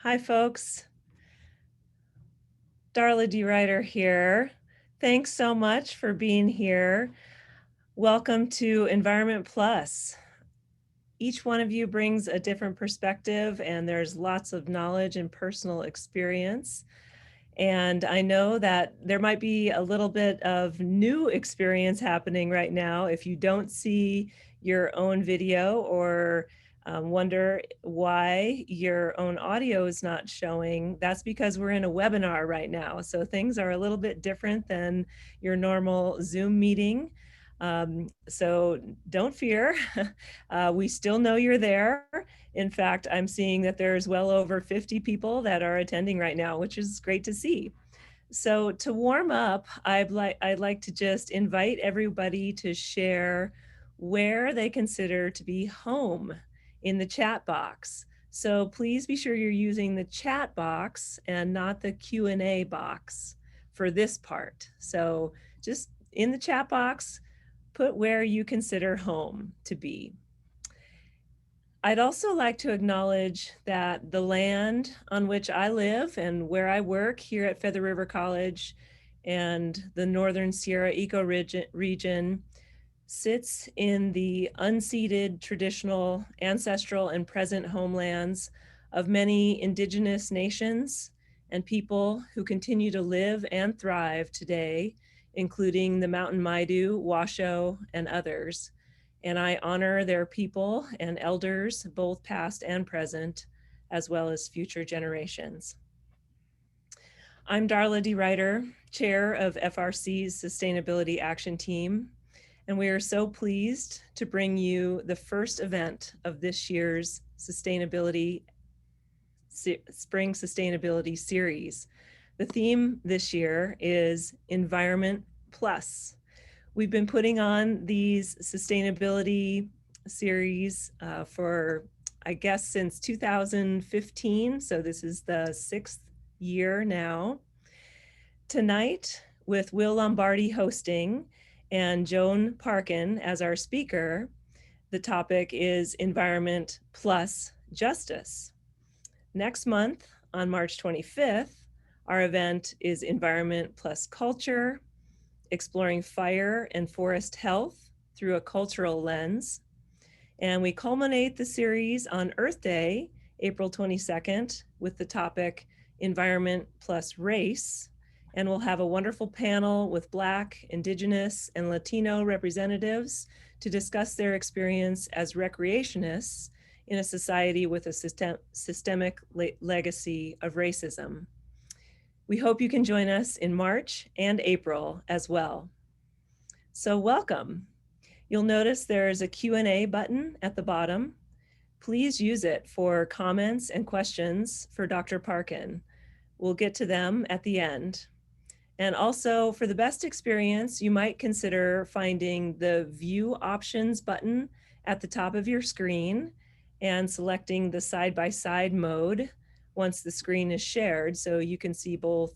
Hi, folks. Darla DeRuiter here. Thanks so much for being here. Welcome to Environment Plus. Each one of you brings a different perspective, and there's lots of knowledge and personal experience. And I know that there might be a little bit of new experience happening right now. If you don't see your own video or wonder why your own audio is not showing, that's because we're in a webinar right now. So things are a little bit different than your normal Zoom meeting. So don't fear. We still know you're there. In fact, I'm seeing that there's well over 50 people that are attending right now, which is great to see. So to warm up, I'd like to just invite everybody to share where they consider to be home in the chat box. So please be sure you're using the chat box and not the Q&A box for this part. So just in the chat box, put where you consider home to be. I'd also like to acknowledge that the land on which I live and where I work here at Feather River College and the Northern Sierra ecoregion sits in the unceded traditional, ancestral, and present homelands of many indigenous nations and people who continue to live and thrive today, including the Mountain Maidu, Washoe, and others. And I honor their people and elders, both past and present, as well as future generations. I'm Darla DeRuiter, Chair of FRC's Sustainability Action Team, and we are so pleased to bring you the first event of this year's Spring Sustainability Series. The theme this year is Environment Plus. We've been putting on these sustainability series for, I guess, since 2015. So this is the 6th year now. Tonight, with Will Lombardi hosting and Joan Parkin as our speaker, the topic is Environment Plus Justice. Next month, on March 25th, our event is Environment Plus Culture, exploring fire and forest health through a cultural lens. And we culminate the series on Earth Day, April 22nd, with the topic Environment Plus Race. And we'll have a wonderful panel with Black, Indigenous, and Latino representatives to discuss their experience as recreationists in a society with a systemic legacy of racism. We hope you can join us in March and April as well. So welcome. You'll notice there's a Q&A button at the bottom. Please use it for comments and questions for Dr. Parkin. We'll get to them at the end. And also, for the best experience, you might consider finding the View Options button at the top of your screen and selecting the side-by-side mode once the screen is shared, so you can see both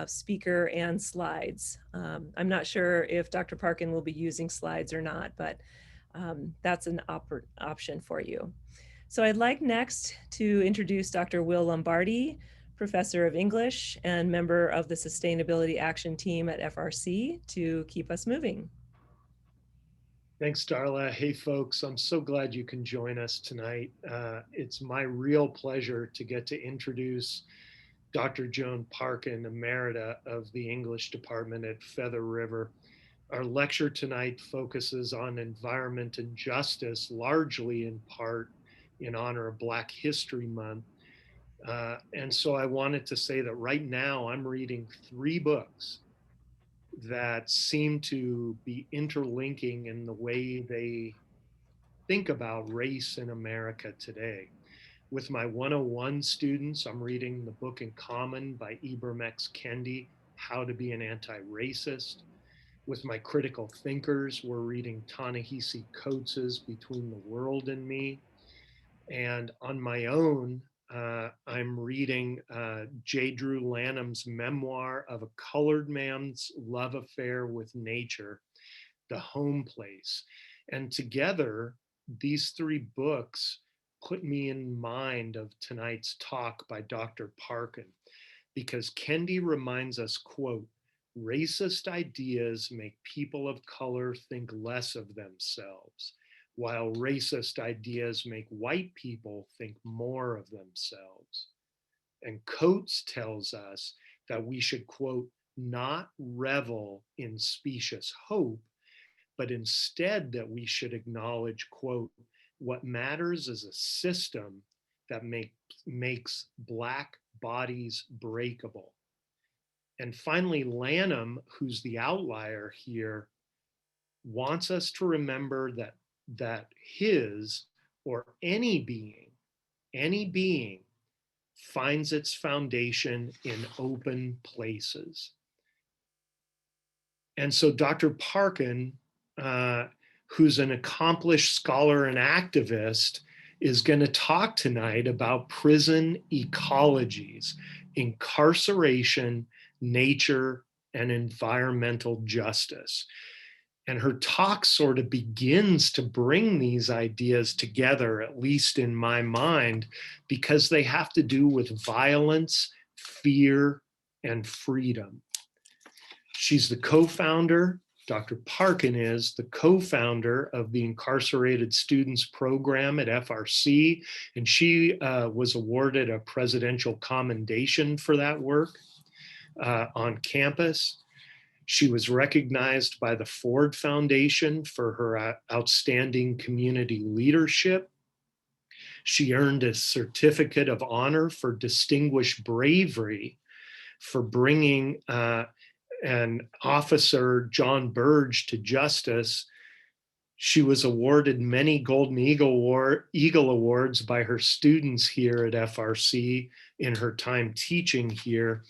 speaker and slides. I'm not sure if Dr. Parkin will be using slides or not, but that's an option for you. So I'd like next to introduce Dr. Will Lombardi, Professor of English and member of the Sustainability Action Team at FRC, to keep us moving. Thanks, Darla. Hey, folks, I'm so glad you can join us tonight. It's my real pleasure to get to introduce Dr. Joan Parkin, Emerita of the English Department at Feather River. Our lecture tonight focuses on environment and justice, largely in part in honor of Black History Month. And so I wanted to say that right now I'm reading 3 books that seem to be interlinking in the way they think about race in America today. With my 101 students, I'm reading the book In Common by Ibram X. Kendi, How to Be an Anti-Racist. With my critical thinkers, we're reading Ta-Nehisi Coates's Between the World and Me. And on my own, I'm reading J. Drew Lanham's memoir of a colored man's love affair with nature, The Home Place. And together, these 3 books put me in mind of tonight's talk by Dr. Parkin, because Kendi reminds us, quote, "Racist ideas make people of color think less of themselves, while racist ideas make white people think more of themselves." And Coates tells us that we should, quote, "not revel in specious hope, but instead that we should acknowledge, quote, what matters is a system that makes Black bodies breakable." And finally, Lanham, who's the outlier here, wants us to remember that his or any being finds its foundation in open places. And so Dr. Parkin, who's an accomplished scholar and activist, is going to talk tonight about prison ecologies, incarceration, nature, and environmental justice. And her talk sort of begins to bring these ideas together, at least in my mind, because they have to do with violence, fear, and freedom. She's the co-founder, Dr. Parkin is the co-founder of the Incarcerated Students Program at FRC, and she was awarded a presidential commendation for that work on campus. She was recognized by the Ford Foundation for her outstanding community leadership. She earned a certificate of honor for distinguished bravery for bringing and Officer John Burge to justice. She was awarded many Golden Eagle Awards by her students here at FRC in her time teaching here.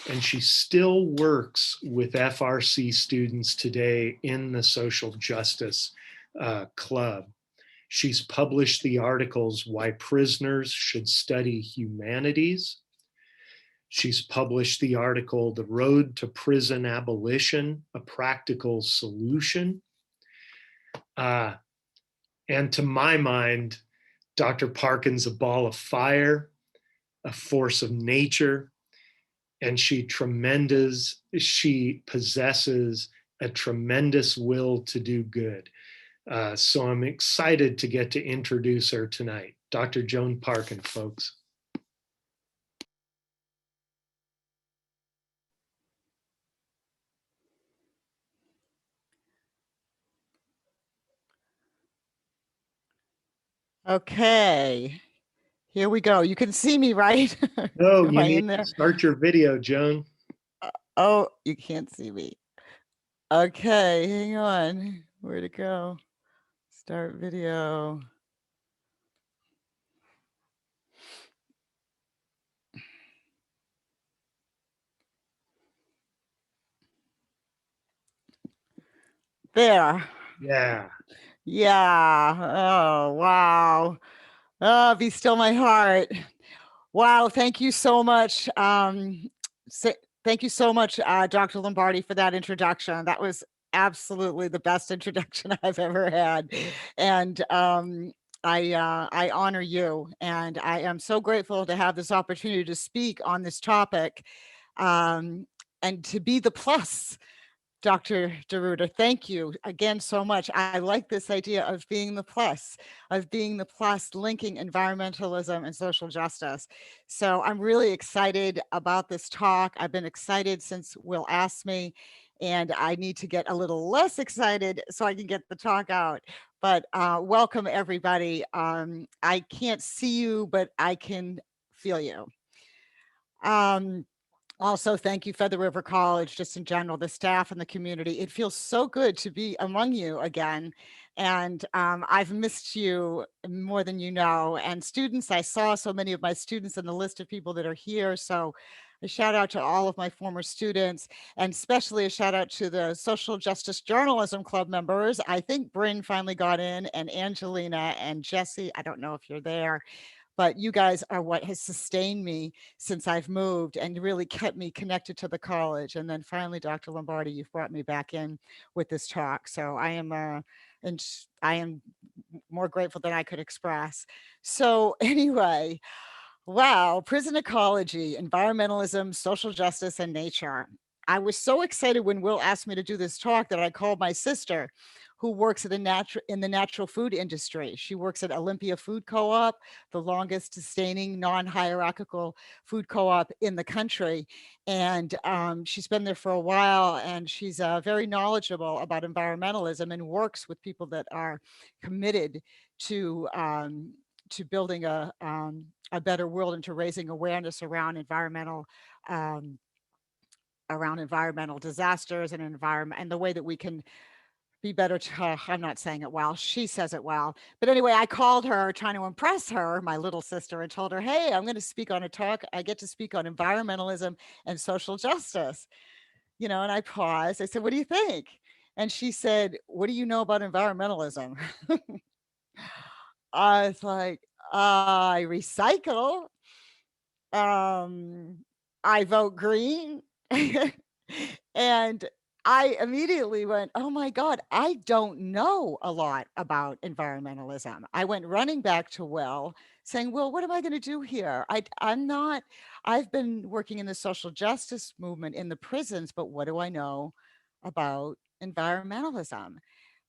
And she still works with FRC students today in the Social Justice Club. She's published the articles, "Why Prisoners Should Study Humanities." She's published the article, "The Road to Prison Abolition, A Practical Solution." And to my mind, Dr. Parkin's a ball of fire, a force of nature, and she possesses a tremendous will to do good. So I'm excited to get to introduce her tonight. Dr. Joan Parkin, folks. Okay, here we go. You can see me, right? No, Am you I need in there? to start your video, Joan. Oh, you can't see me. Okay, hang on. Where'd it go? Start video. There. Yeah. Yeah. Oh, wow. Oh, be still my heart. Wow. Thank you so much. Thank you so much, Dr. Lombardi, for that introduction. That was absolutely the best introduction I've ever had. And I honor you, and I am so grateful to have this opportunity to speak on this topic, and to be the plus. Dr. DeRuiter, thank you again so much. I like this idea of being the plus, linking environmentalism and social justice. So I'm really excited about this talk. I've been excited since Will asked me, and I need to get a little less excited so I can get the talk out. But welcome, everybody. I can't see you, but I can feel you. Also, thank you, Feather River College, just in general, the staff and the community. It feels so good to be among you again. And I've missed you more than you know. And students, I saw so many of my students in the list of people that are here. So a shout out to all of my former students, and especially a shout out to the Social Justice Journalism Club members. I think Bryn finally got in, and Angelina and Jesse. I don't know if you're there, but you guys are what has sustained me since I've moved and really kept me connected to the college. And then finally, Dr. Lombardi, you've brought me back in with this talk. So I am more grateful than I could express. So anyway, wow, prison ecology, environmentalism, social justice, and nature. I was so excited when Will asked me to do this talk that I called my sister, who works in the natural food industry. She works at Olympia Food Co-op, the longest sustaining non-hierarchical food co-op in the country. And she's been there for a while, and she's very knowledgeable about environmentalism and works with people that are committed to building a better world and to raising awareness um, around environmental disasters and environment and the way that we can be better I'm not saying it well, she says it well. But anyway, I called her trying to impress her, my little sister, and told her, hey, I'm going to speak on a talk. I get to speak on environmentalism and social justice. And I paused. I said, what do you think? And she said, what do you know about environmentalism? I was like, I recycle. Um, I vote green. And I immediately went, oh my God, I don't know a lot about environmentalism. I went running back to Will saying, Will, what am I going to do here? I've been working in the social justice movement in the prisons, but what do I know about environmentalism?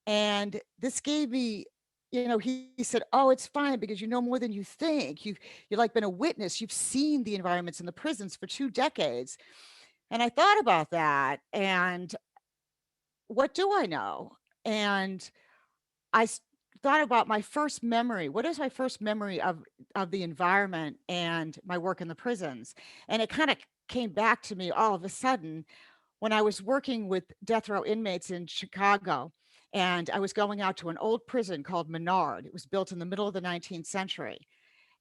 And this gave me, he said, oh, it's fine because you know more than you think. You've like been a witness. You've seen the environments in the prisons for 2 decades. And I thought about that and what do I know? And I thought about my first memory. What is my first memory of the environment and my work in the prisons? And it kind of came back to me all of a sudden when I was working with death row inmates in Chicago, and I was going out to an old prison called Menard. It was built in the middle of the 19th century.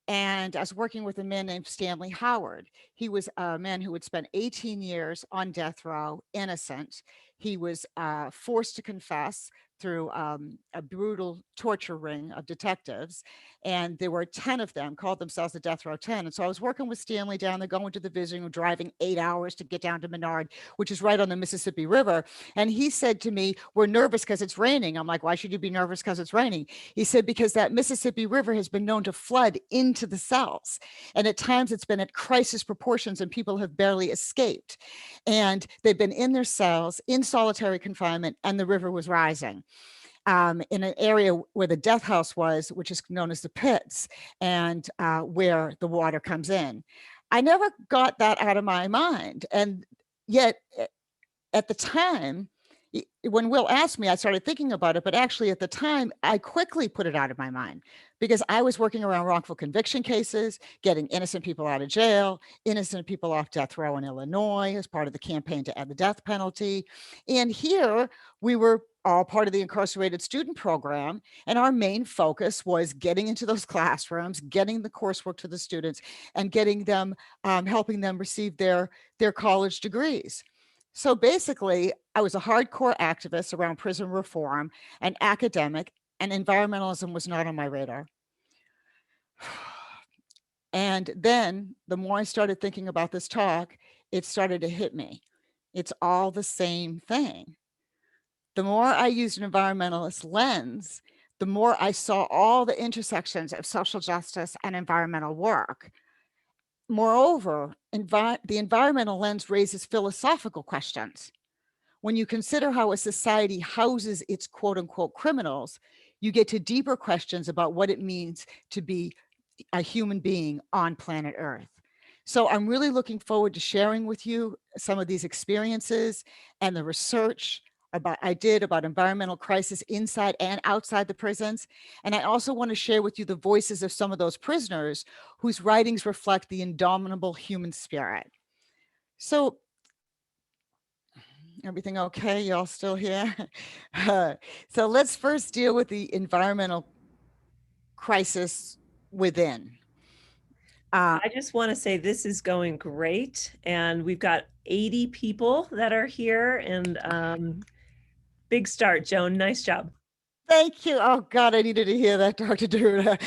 And I was working with a man named Stanley Howard. He was a man who had spent 18 years on death row, innocent. He was forced to confess through a brutal torture ring of detectives. And there were 10 of them, called themselves the Death Row 10. And so I was working with Stanley down there, going to the visiting room, driving 8 hours to get down to Menard, which is right on the Mississippi River. And he said to me, we're nervous because it's raining. I'm like, why should you be nervous because it's raining? He said, because that Mississippi River has been known to flood into the cells. And at times it's been at crisis proportions and people have barely escaped. And they've been in their cells in solitary confinement and the river was rising. In an area where the death house was, which is known as the pits, and where the water comes in. I never got that out of my mind. And yet, at the time, when Will asked me, I started thinking about it, but actually at the time, I quickly put it out of my mind because I was working around wrongful conviction cases, getting innocent people out of jail, innocent people off death row in Illinois as part of the campaign to end the death penalty. And here we were all part of the Incarcerated Student Program. And our main focus was getting into those classrooms, getting the coursework to the students and getting them, helping them receive their college degrees. So basically, I was a hardcore activist around prison reform and academic, and environmentalism was not on my radar. And then the more I started thinking about this talk, it started to hit me. It's all the same thing. The more I used an environmentalist lens, the more I saw all the intersections of social justice and environmental work. Moreover, the environmental lens raises philosophical questions. When you consider how a society houses its quote unquote criminals, you get to deeper questions about what it means to be a human being on planet Earth. So I'm really looking forward to sharing with you some of these experiences and the research I did about environmental crisis inside and outside the prisons. And I also want to share with you the voices of some of those prisoners whose writings reflect the indomitable human spirit. So everything okay? Y'all still here? So let's first deal with the environmental crisis within. I just want to say this is going great. And we've got 80 people that are here and big start, Joan. Nice job. Thank you. Oh God, I needed to hear that, Dr. DeRuiter.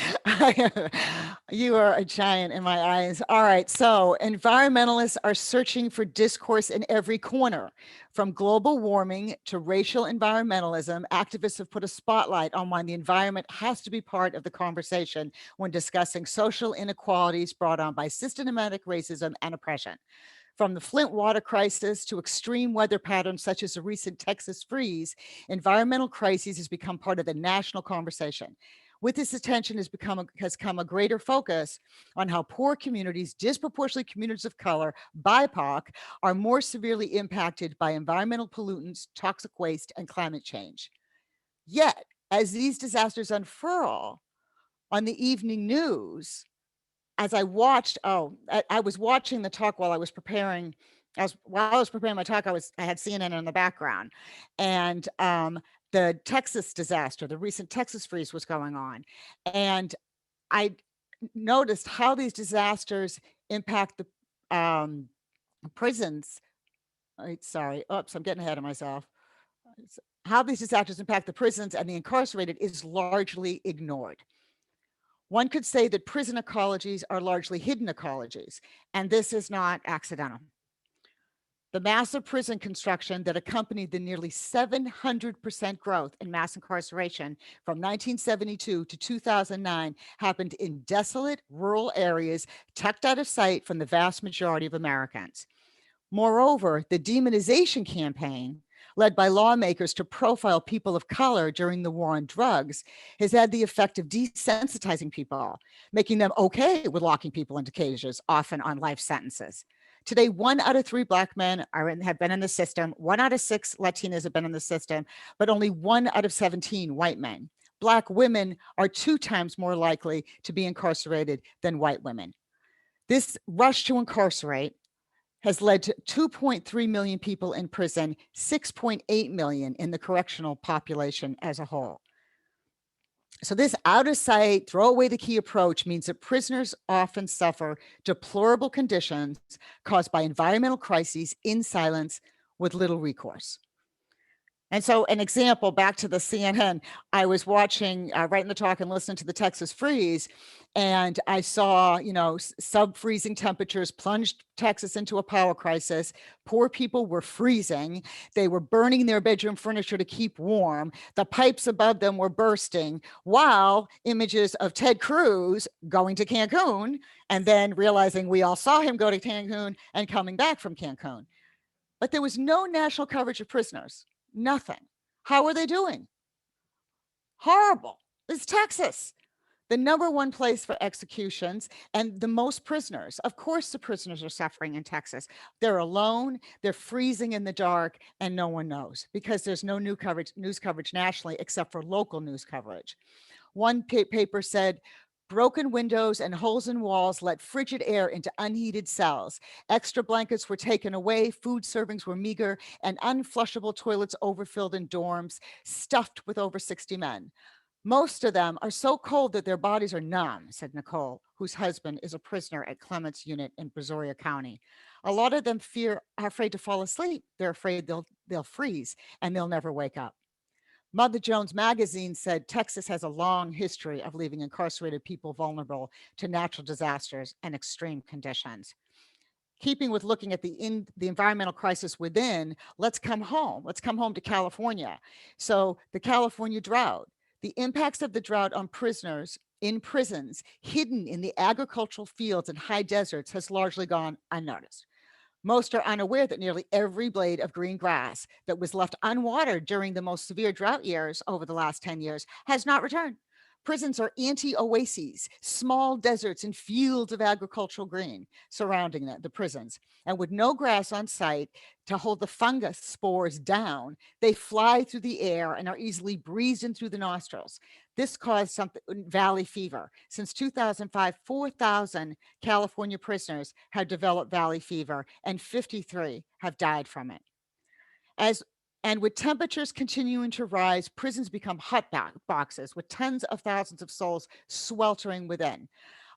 You are a giant in my eyes. All right. So environmentalists are searching for discourse in every corner. From global warming to racial environmentalism, activists have put a spotlight on why the environment has to be part of the conversation when discussing social inequalities brought on by systematic racism and oppression. From the Flint water crisis to extreme weather patterns such as the recent Texas freeze, environmental crises has become part of the national conversation. With this attention has come a greater focus on how poor communities, disproportionately communities of color, BIPOC, are more severely impacted by environmental pollutants, toxic waste, and climate change. Yet, as these disasters unfurl on the evening news, as I watched, I was watching the talk while I was preparing. While I was preparing my talk, I had CNN in the background, and the Texas disaster, the recent Texas freeze was going on, and I noticed how these disasters impact the prisons. Sorry, oops, I'm getting ahead of myself. How these disasters impact the prisons and the incarcerated is largely ignored. One could say that prison ecologies are largely hidden ecologies, and this is not accidental. The massive prison construction that accompanied the nearly 700% growth in mass incarceration from 1972 to 2009 happened in desolate rural areas tucked out of sight from the vast majority of Americans. Moreover, the demonization campaign led by lawmakers to profile people of color during the war on drugs has had the effect of desensitizing people, making them okay with locking people into cages, often on life sentences. Today, 1 out of 3 Black men have been in the system, 1 out of 6 Latinas have been in the system, but only 1 out of 17 white men. Black women are 2 times more likely to be incarcerated than white women. This rush to incarcerate has led to 2.3 million people in prison, 6.8 million in the correctional population as a whole. So this out of sight, throw away the key approach means that prisoners often suffer deplorable conditions caused by environmental crises in silence with little recourse. And so an example, back to the CNN, I was watching, writing the talk and listening to the Texas freeze, and I saw, sub-freezing temperatures plunged Texas into a power crisis. Poor people were freezing. They were burning their bedroom furniture to keep warm. The pipes above them were bursting, while images of Ted Cruz going to Cancun and then realizing we all saw him go to Cancun and coming back from Cancun. But there was no national coverage of prisoners. Nothing. How are they doing? Horrible. It's Texas, the #1 place for executions and the most prisoners. Of course, the prisoners are suffering in Texas. They're alone, they're freezing in the dark, and no one knows because there's no news coverage nationally except for local news coverage. One paper said, broken windows and holes in walls let frigid air into unheated cells. Extra blankets were taken away, food servings were meager, and unflushable toilets overfilled in dorms, stuffed with over 60 men. Most of them are so cold that their bodies are numb, said Nicole, whose husband is a prisoner at Clements Unit in Brazoria County. A lot of them are afraid to fall asleep. They're afraid they'll freeze and they'll never wake up. Mother Jones magazine said Texas has a long history of leaving incarcerated people vulnerable to natural disasters and extreme conditions. Keeping with looking at the environmental crisis within, let's come home. Let's come home to California. So the California drought, the impacts of the drought on prisoners in prisons hidden in the agricultural fields and high deserts has largely gone unnoticed. Most are unaware that nearly every blade of green grass that was left unwatered during the most severe drought years over the last 10 years has not returned. Prisons are anti-oases, small deserts and fields of agricultural green surrounding the prisons. And with no grass on site to hold the fungus spores down, they fly through the air and are easily breathed in through the nostrils. This caused something, valley fever. Since 2005, 4,000 California prisoners have developed valley fever and 53 have died from it. And with temperatures continuing to rise, prisons become hot boxes with tens of thousands of souls sweltering within.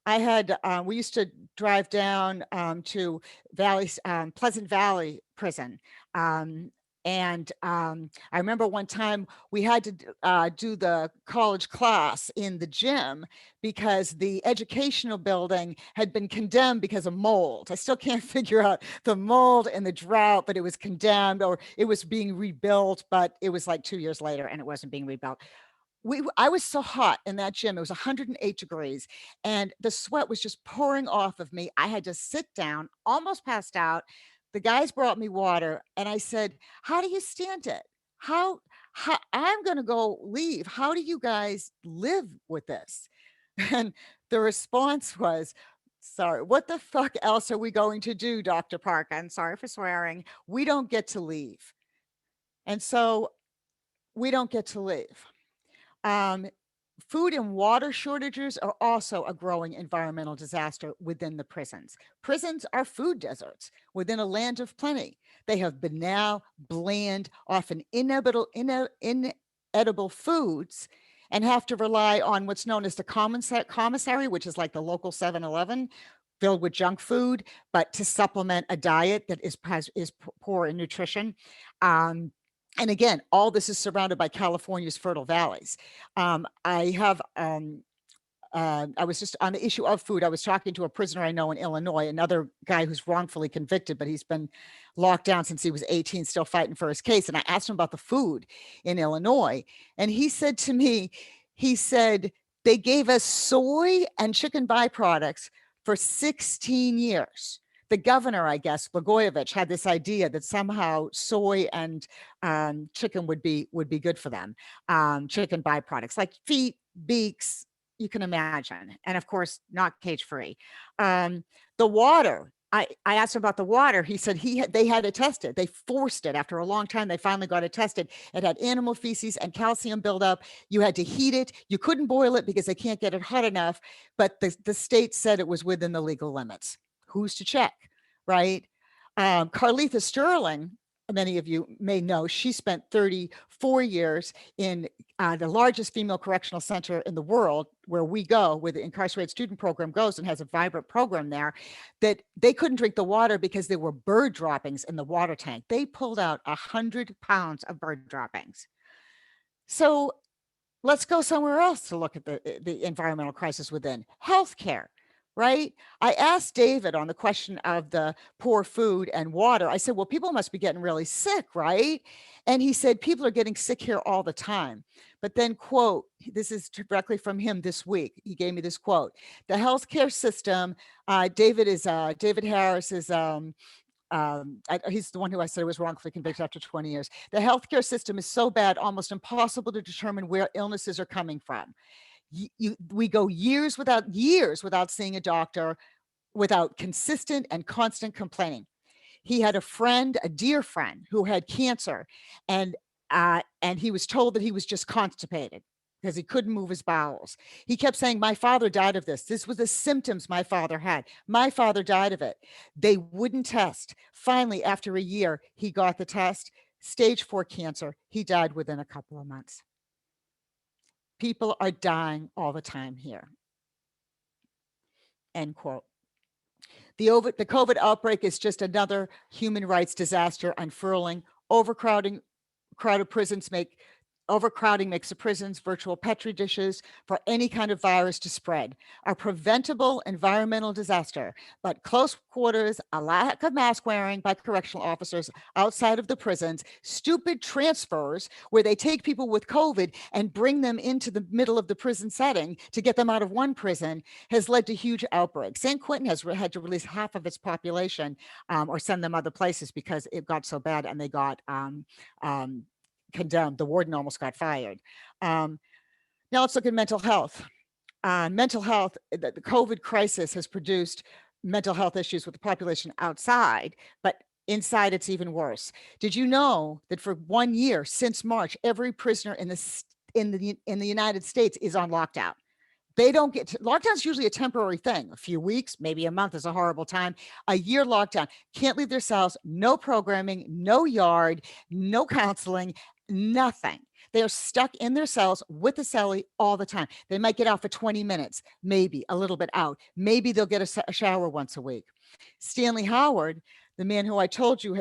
We used to drive down to Pleasant Valley Prison And I remember one time we had to do the college class in the gym because the educational building had been condemned because of mold. I still can't figure out the mold and the drought, but it was condemned, or it was being rebuilt, but it was like 2 years later and it wasn't being rebuilt. I was so hot in that gym. It was 108 degrees and the sweat was just pouring off of me. I had to sit down, almost passed out. The guys brought me water and I said, "How do you stand it? How I'm going to go leave. How do you guys live with this?" And the response was, "Sorry, what the fuck else are we going to do, Dr. Parkin? Sorry for swearing. We don't get to leave." And so we don't get to leave. Um, Food and water shortages are also a growing environmental disaster within the prisons. Prisons are food deserts within a land of plenty. They have banal, bland, often inedible foods and have to rely on what's known as the commissary, which is like the local 7-Eleven, filled with junk food, but to supplement a diet that is poor in nutrition. And again, all this is surrounded by California's fertile valleys. I was just on the issue of food. I was talking to a prisoner I know in Illinois, another guy who's wrongfully convicted, but he's been locked down since he was 18, still fighting for his case. And I asked him about the food in Illinois. And he said to me, he said, they gave us soy and chicken byproducts for 16 years. The governor, I guess, Blagojevich, had this idea that somehow soy and chicken would be good for them. Chicken byproducts like feet, beaks, you can imagine, and of course, not cage free. The water. I asked him about the water. He said they had it tested. They forced it after a long time. They finally got it tested. It had animal feces and calcium buildup. You had to heat it. You couldn't boil it because they can't get it hot enough. But the state said it was within the legal limits. Who's to check, right? Carletha Sterling, many of you may know, she spent 34 years in the largest female correctional center in the world, where we go, where the Incarcerated Student Program goes and has a vibrant program there, that they couldn't drink the water because there were bird droppings in the water tank. They pulled out 100 pounds of bird droppings. So let's go somewhere else to look at the environmental crisis within healthcare. Right? I asked David on the question of the poor food and water. I said, well, people must be getting really sick, right? And he said, people are getting sick here all the time. But then, quote, this is directly from him this week. He gave me this quote: the healthcare system, David Harris is, he's the one who I said was wrongfully convicted after 20 years. The healthcare system is so bad, almost impossible to determine where illnesses are coming from. We go years without seeing a doctor, without consistent and constant complaining. He had a dear friend who had cancer, and he was told that he was just constipated because he couldn't move his bowels. He kept saying, my father died of this. This was the symptoms my father had. My father died of it. They wouldn't test. Finally, after a year, he got the test, stage 4 cancer. He died within a couple of months. People are dying all the time here. End quote. The COVID outbreak is just another human rights disaster unfurling. Crowded prisons Overcrowding makes the prisons virtual petri dishes for any kind of virus to spread. A preventable environmental disaster, but close quarters, a lack of mask wearing by correctional officers outside of the prisons, stupid transfers where they take people with COVID and bring them into the middle of the prison setting to get them out of one prison, has led to huge outbreaks. San Quentin has had to release half of its population or send them other places because it got so bad and they got condemned. The warden almost got fired. Now let's look at mental health. Mental health, the COVID crisis has produced mental health issues with the population outside, but inside it's even worse. Did you know that for 1 year since March, every prisoner in the United States is on lockdown? They don't get lockdown's usually a temporary thing. A few weeks, maybe a month is a horrible time. A year lockdown, can't leave their cells, no programming, no yard, no counseling, nothing. They are stuck in their cells with the cellie all the time. They might get out for 20 minutes, maybe a little bit out. Maybe they'll get a shower once a week. Stanley Howard, the man who I told you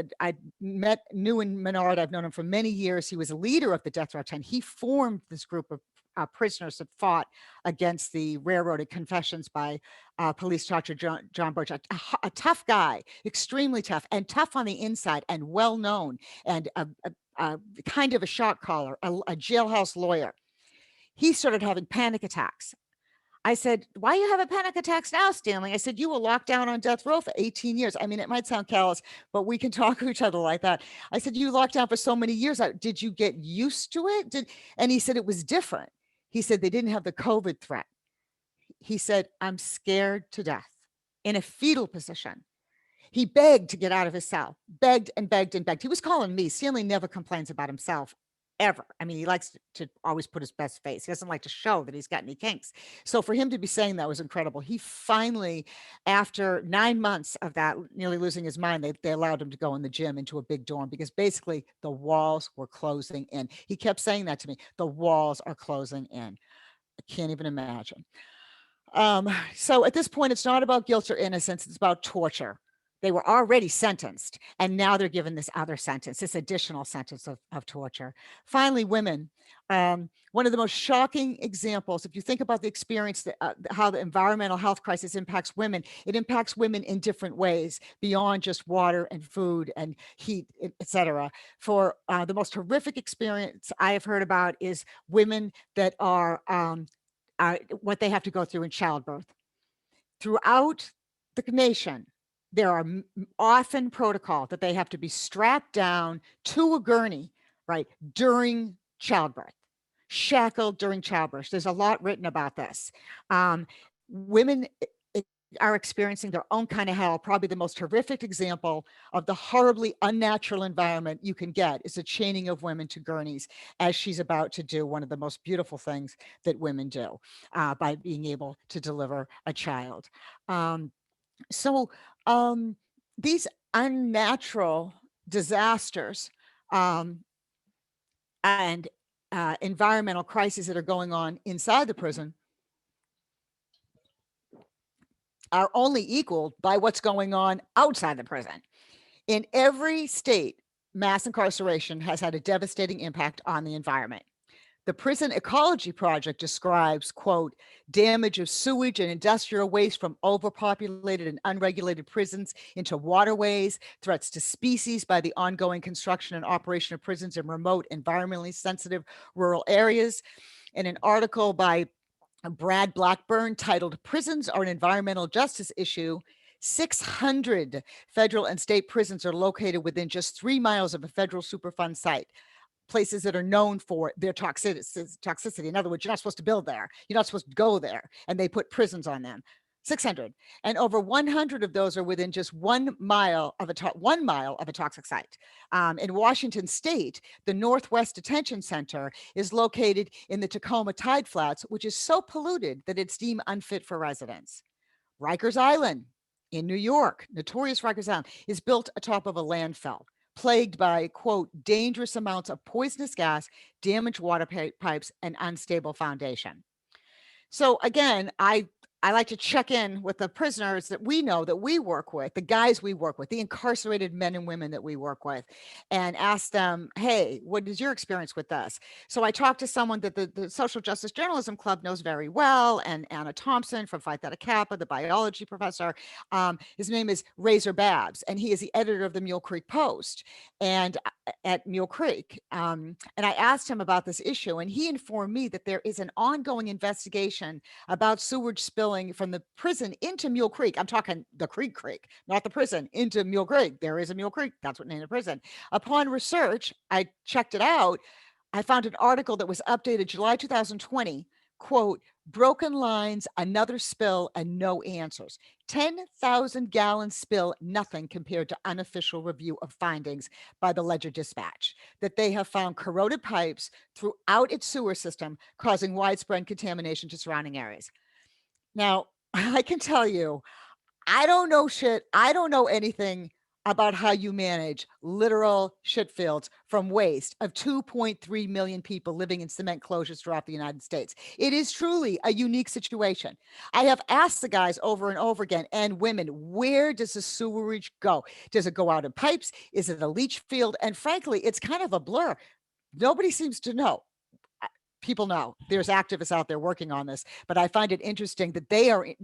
knew in Menard. I've known him for many years. He was a leader of the Death Row 10. He formed this group of prisoners that fought against the railroaded confessions by police doctor John Birch, a tough guy, extremely tough, and tough on the inside, and well known, and a kind of a shot caller, a jailhouse lawyer. He started having panic attacks. I said, why are you having panic attacks now, Stanley? I said, you were locked down on death row for 18 years. I mean, it might sound callous, but we can talk to each other like that. I said, you locked down for so many years. Did you get used to it? And he said, it was different. He said, they didn't have the COVID threat. He said, I'm scared to death, in a fetal position. He begged to get out of his cell, begged and begged and begged. He was calling me. Stanley never complains about himself, ever. I mean, he likes to always put his best face. He doesn't like to show that he's got any kinks. So for him to be saying that was incredible. He finally, after 9 months of that, nearly losing his mind, they allowed him to go in the gym into a big dorm, because basically the walls were closing in. He kept saying that to me. The walls are closing in. I can't even imagine. So at this point, it's not about guilt or innocence. It's about torture. They were already sentenced, and now they're given this other sentence, this additional sentence of torture. Finally, women. One of the most shocking examples, if you think about the experience, how the environmental health crisis impacts women, it impacts women in different ways beyond just water and food and heat, etc. For the most horrific experience I have heard about is women that are what they have to go through in childbirth. Throughout the nation, there are often protocol that they have to be strapped down to a gurney, right, during childbirth, shackled during childbirth. There's a lot written about this. Women are experiencing their own kind of hell. Probably the most horrific example of the horribly unnatural environment you can get is the chaining of women to gurneys, as she's about to do one of the most beautiful things that women do by being able to deliver a child. So these unnatural disasters and environmental crises that are going on inside the prison are only equaled by what's going on outside the prison. In every state, mass incarceration has had a devastating impact on the environment. The Prison Ecology Project describes, quote, damage of sewage and industrial waste from overpopulated and unregulated prisons into waterways, threats to species by the ongoing construction and operation of prisons in remote, environmentally sensitive rural areas. In an article by Brad Blackburn titled Prisons Are an Environmental Justice Issue, 600 federal and state prisons are located within just 3 miles of a federal Superfund site. Places that are known for their toxicity. In other words, you're not supposed to build there. You're not supposed to go there. And they put prisons on them. 600. And over 100 of those are within just 1 mile of a toxic site. In Washington State, the Northwest Detention Center is located in the Tacoma Tide Flats, which is so polluted that it's deemed unfit for residents. Rikers Island in New York, notorious Rikers Island, is built atop of a landfill, plagued by, quote, dangerous amounts of poisonous gas, damaged water pipes, and unstable foundation. So again, I like to check in with the prisoners that we know, that we work with, the guys we work with, the incarcerated men and women that we work with, and ask them, hey, what is your experience with this? So I talked to someone that the Social Justice Journalism Club knows very well, and Anna Thompson from Phi Theta Kappa, the biology professor. His name is Razor Babs, and he is the editor of the Mule Creek Post and at Mule Creek. And I asked him about this issue, and he informed me that there is an ongoing investigation about sewage spill from the prison into Mule Creek. I'm talking the Creek, not the prison, into Mule Creek. There is a Mule Creek. That's what named the prison. Upon research, I checked it out. I found an article that was updated July 2020, quote, broken lines, another spill, and no answers. 10,000 gallon spill, nothing compared to unofficial review of findings by the Ledger Dispatch, that they have found corroded pipes throughout its sewer system, causing widespread contamination to surrounding areas. Now, I can tell you, I don't know shit. I don't know anything about how you manage literal shitfields from waste of 2.3 million people living in cement closures throughout the United States. It is truly a unique situation. I have asked the guys over and over again, and women, where does the sewerage go? Does it go out in pipes? Is it a leach field? And frankly, it's kind of a blur. Nobody seems to know. People know there's activists out there working on this, but I find it interesting that they aren't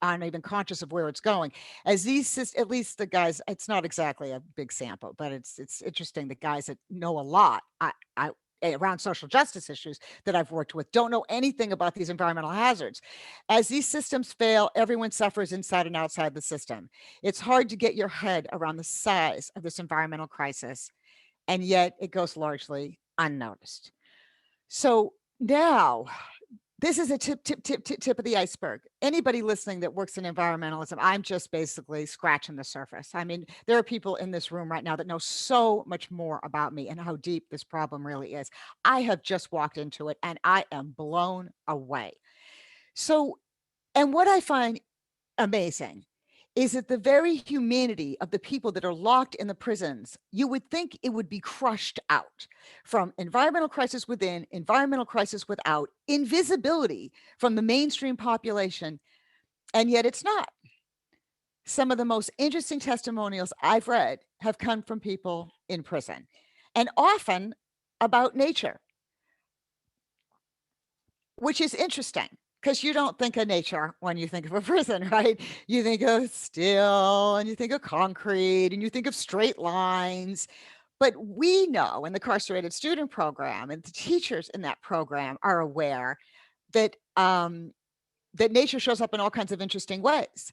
even conscious of where it's going. As these, at least the guys, it's not exactly a big sample, but it's interesting. The guys that know a lot, around social justice issues that I've worked with don't know anything about these environmental hazards. As these systems fail, everyone suffers inside and outside the system. It's hard to get your head around the size of this environmental crisis, and yet it goes largely unnoticed. So now, this is a tip of the iceberg. Anybody listening that works in environmentalism, I'm just basically scratching the surface. I mean, there are people in this room right now that know so much more about me and how deep this problem really is. I have just walked into it and I am blown away. So, and what I find amazing is that the very humanity of the people that are locked in the prisons, you would think it would be crushed out from environmental crisis within, environmental crisis without, invisibility from the mainstream population, and yet it's not. Some of the most interesting testimonials I've read have come from people in prison, and often about nature, which is interesting because you don't think of nature when you think of a prison, right? You think of steel and you think of concrete and you think of straight lines. But we know in the Incarcerated Student Program, and the teachers in that program are aware that that nature shows up in all kinds of interesting ways.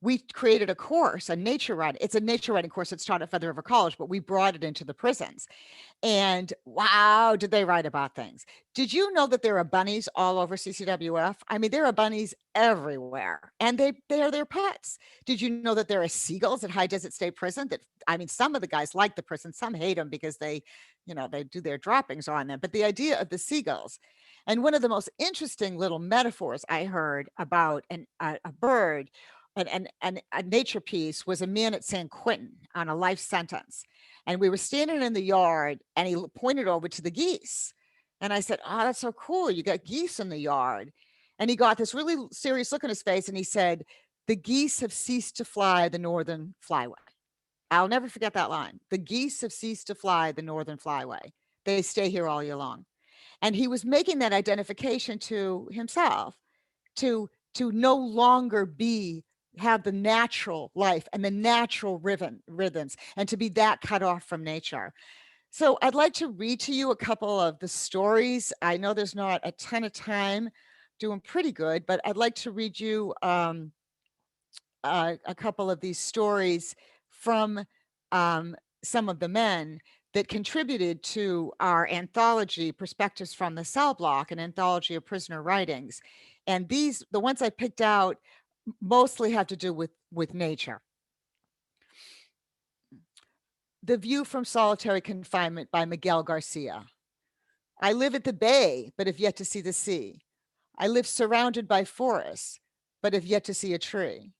We created a course, a nature writing. It's a nature writing course that's taught at Feather River College, but we brought it into the prisons. And wow, did they write about things? Did you know that there are bunnies all over CCWF? I mean, there are bunnies everywhere, and they are their pets. Did you know that there are seagulls at High Desert State Prison? That, I mean, some of the guys like the prison, some hate them because they do their droppings on them. But the idea of the seagulls, and one of the most interesting little metaphors I heard about a bird and a nature piece was a man at San Quentin on a life sentence. And we were standing in the yard and he pointed over to the geese. And I said, "Oh, that's so cool. You got geese in the yard." And he got this really serious look on his face and he said, "The geese have ceased to fly the northern flyway." I'll never forget that line. The geese have ceased to fly the northern flyway. They stay here all year long. And he was making that identification to himself, to no longer have the natural life and the natural rhythms, and to be that cut off from nature. So I'd like to read to you a couple of the stories. I know there's not a ton of time, doing pretty good, but I'd like to read you a couple of these stories from some of the men that contributed to our anthology, Perspectives from the Cell Block, an anthology of prisoner writings. And these, the ones I picked out, mostly have to do with nature. The View from Solitary Confinement by Miguel Garcia. I live at the bay, but have yet to see the sea. I live surrounded by forests, but have yet to see a tree.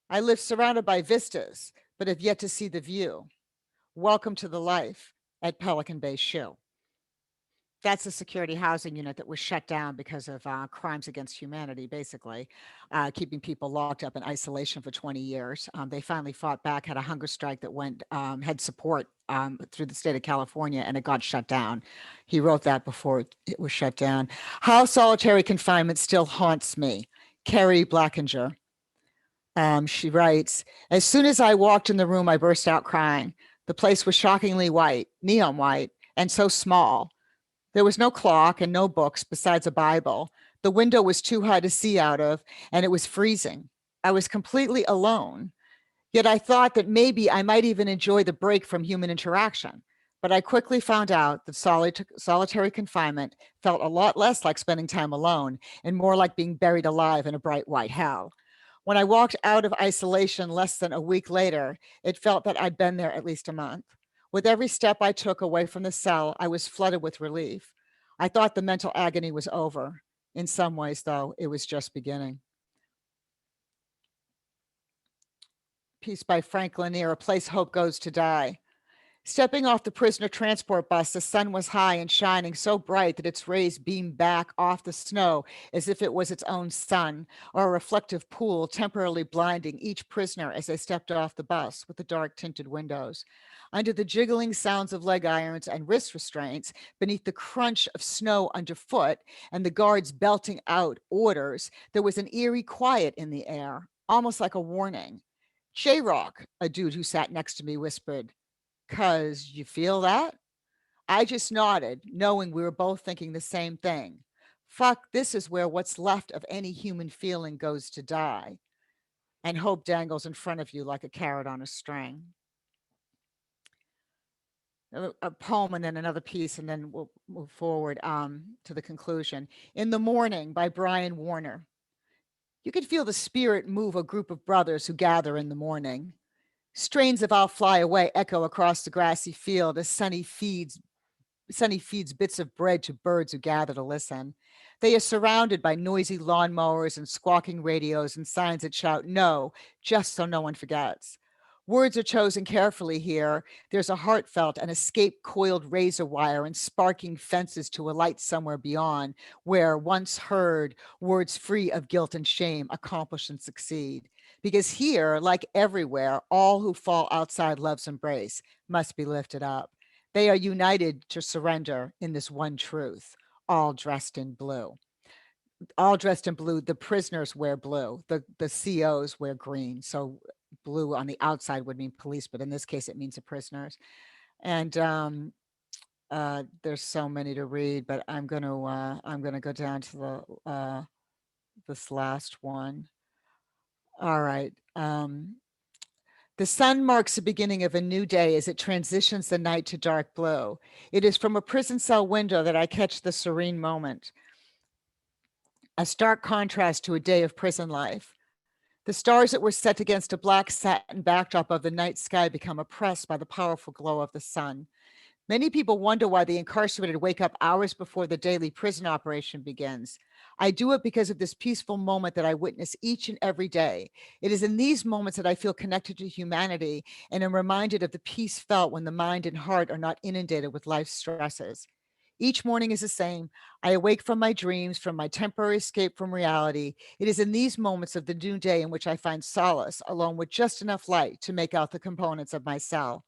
I live surrounded by vistas, but have yet to see the view. Welcome to the life at Pelican Bay Shoe. That's a security housing unit that was shut down because of crimes against humanity, basically, keeping people locked up in isolation for 20 years. They finally fought back, had a hunger strike that had support through the state of California, and it got shut down. He wrote that before it was shut down. How Solitary Confinement Still Haunts Me, Carrie Blackinger. She writes, as soon as I walked in the room, I burst out crying. The place was shockingly white, neon white, and so small. There was no clock and no books besides a Bible. The window was too high to see out of, and it was freezing. I was completely alone. Yet I thought that maybe I might even enjoy the break from human interaction. But I quickly found out that solitary confinement felt a lot less like spending time alone and more like being buried alive in a bright white hell. When I walked out of isolation less than a week later, it felt that I'd been there at least a month. With every step I took away from the cell, I was flooded with relief. I thought the mental agony was over. In some ways, though, it was just beginning. piece by Frank Lanier, A Place Hope Goes to Die. Stepping off the prisoner transport bus, the sun was high and shining so bright that its rays beamed back off the snow as if it was its own sun, or a reflective pool temporarily blinding each prisoner as they stepped off the bus with the dark tinted windows. Under the jiggling sounds of leg irons and wrist restraints, beneath the crunch of snow underfoot and the guards belting out orders, there was an eerie quiet in the air, almost like a warning. J-Rock, a dude who sat next to me whispered. "'Cause you feel that?" I just nodded, knowing we were both thinking the same thing. Fuck, this is where what's left of any human feeling goes to die. And hope dangles in front of you like a carrot on a string. A poem and then another piece, and then we'll move forward to the conclusion. In the Morning by Brian Warner. You could feel the spirit move a group of brothers who gather in the morning. Strains of I'll Fly Away echo across the grassy field as Sunny feeds bits of bread to birds who gather to listen. They are surrounded by noisy lawnmowers and squawking radios and signs that shout no, just so no one forgets. Words are chosen carefully here. There's a heartfelt and escape coiled razor wire and sparking fences to a light somewhere beyond, where once heard, words free of guilt and shame accomplish and succeed. Because here, like everywhere, all who fall outside love's embrace must be lifted up. They are united to surrender in this one truth, all dressed in blue. All dressed in blue. The prisoners wear blue. The COs wear green. So blue on the outside would mean police, but in this case, it means the prisoners. And there's so many to read, but I'm gonna go down to the this last one. All right. The sun marks the beginning of a new day as it transitions the night to dark blue. It is from a prison cell window that I catch the serene moment, a stark contrast to a day of prison life. The stars that were set against a black satin backdrop of the night sky become oppressed by the powerful glow of the sun. Many people wonder why the incarcerated wake up hours before the daily prison operation begins. I do it because of this peaceful moment that I witness each and every day. It is in these moments that I feel connected to humanity and am reminded of the peace felt when the mind and heart are not inundated with life's stresses. Each morning is the same. I awake from my dreams, from my temporary escape from reality. It is in these moments of the new day in which I find solace, along with just enough light to make out the components of my cell.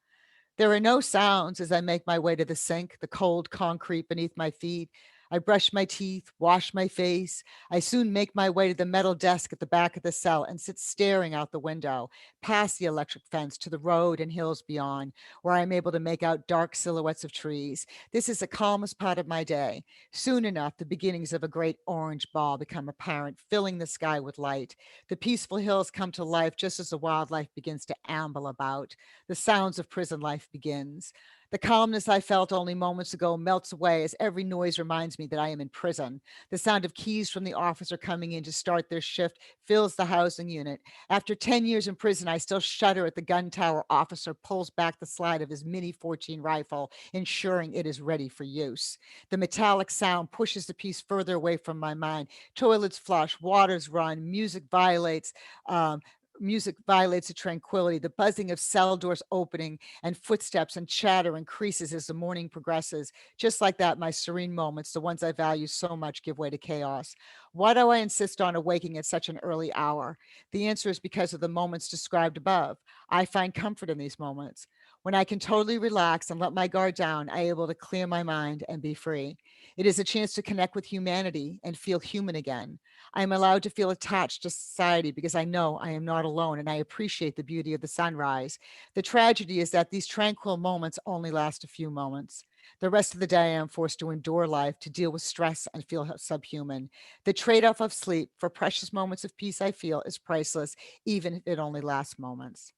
There are no sounds as I make my way to the sink, the cold concrete beneath my feet. I brush my teeth, wash my face. I soon make my way to the metal desk at the back of the cell and sit staring out the window, past the electric fence to the road and hills beyond, where I'm able to make out dark silhouettes of trees. This is the calmest part of my day. Soon enough, the beginnings of a great orange ball become apparent, filling the sky with light. The peaceful hills come to life just as the wildlife begins to amble about. The sounds of prison life begins. The calmness I felt only moments ago melts away as every noise reminds me that I am in prison. The sound of keys from the officer coming in to start their shift fills the housing unit. After 10 years in prison, I still shudder at the gun tower officer pulls back the slide of his Mini 14 rifle, ensuring it is ready for use. The metallic sound pushes the piece further away from my mind. Toilets flush, waters run, music violates the tranquility. The buzzing of cell doors opening and footsteps and chatter increases as the morning progresses. Just like that, my serene moments, the ones I value so much, give way to chaos. Why do I insist on awaking at such an early hour? The answer is because of the moments described above. I find comfort in these moments. When I can totally relax and let my guard down, I am able to clear my mind and be free. It is a chance to connect with humanity and feel human again. I am allowed to feel attached to society because I know I am not alone and I appreciate the beauty of the sunrise. The tragedy is that these tranquil moments only last a few moments. The rest of the day, I am forced to endure life, to deal with stress and feel subhuman. The trade-off of sleep for precious moments of peace I feel is priceless, even if it only lasts moments.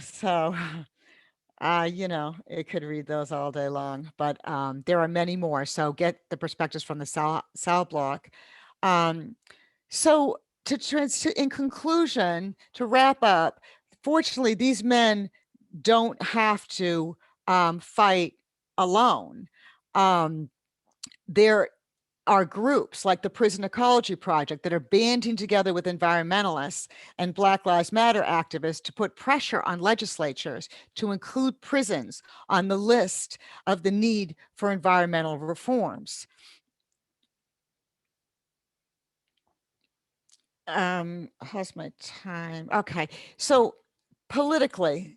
So, it could read those all day long, but there are many more. So get the perspectives from the Sal block. So in conclusion, to wrap up, fortunately, these men don't have to fight alone. There are groups like the Prison Ecology Project that are banding together with environmentalists and Black Lives Matter activists to put pressure on legislatures to include prisons on the list of the need for environmental reforms. How's my time? Okay, so politically,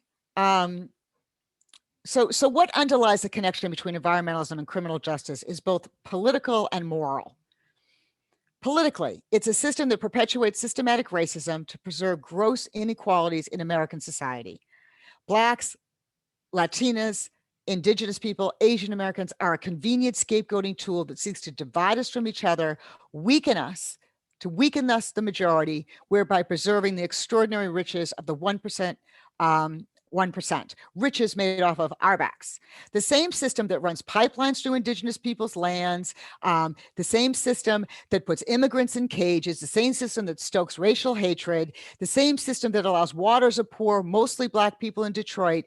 so what underlies the connection between environmentalism and criminal justice is both political and moral. Politically, it's a system that perpetuates systematic racism to preserve gross inequalities in American society. Blacks, Latinas, Indigenous people, Asian Americans are a convenient scapegoating tool that seeks to divide us from each other, weaken us, to weaken us, the majority, whereby preserving the extraordinary riches of the 1%, 1%, riches made off of our backs. The same system that runs pipelines through Indigenous people's lands, the same system that puts immigrants in cages, the same system that stokes racial hatred, the same system that allows waters of poor, mostly Black people in Detroit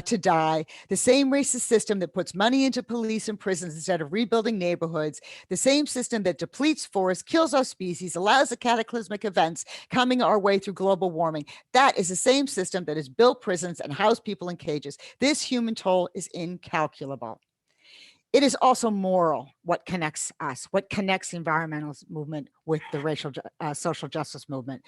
to die, the same racist system that puts money into police and prisons instead of rebuilding neighborhoods, the same system that depletes forests, kills our species, allows the cataclysmic events coming our way through global warming. That is the same system that has built prisons and housed people in cages. This human toll is incalculable. It is also moral what connects us, what connects the environmentalist movement with the racial social justice movement,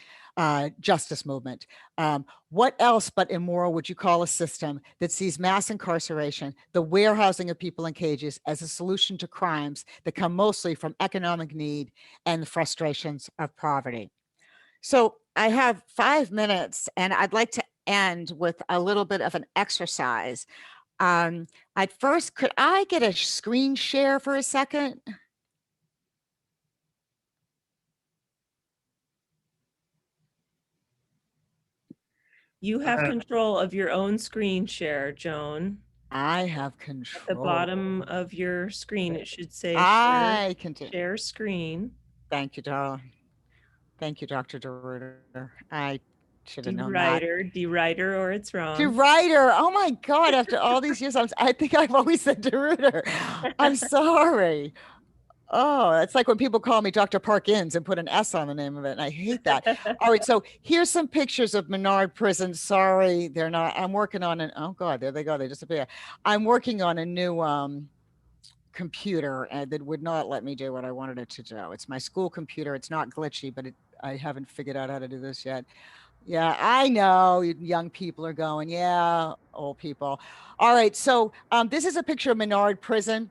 what else but immoral would you call a system that sees mass incarceration, the warehousing of people in cages, as a solution to crimes that come mostly from economic need and the frustrations of poverty? So I have 5 minutes and I'd like to end with a little bit of an exercise. At first, could I get a screen share for a second? You have control of your own screen share, Joan. I have control. At the bottom of your screen, it should say I can share screen. Thank you, Darla. Thank you, Dr. DeRuiter. I should have known that. DeRuiter, or it's wrong. DeRuiter. Oh my God, after all these years, I think I've always said DeRuiter. I'm sorry. Oh, it's like when people call me Dr. Parkins and put an S on the name of it, and I hate that. All right, so here's some pictures of Menard Prison. Sorry, they're not. I'm working on an. Oh God, there they go. They disappear. I'm working on a new computer that would not let me do what I wanted it to do. It's my school computer. It's not glitchy, but I haven't figured out how to do this yet. Yeah, I know young people are going, yeah, old people. All right, so this is a picture of Menard Prison.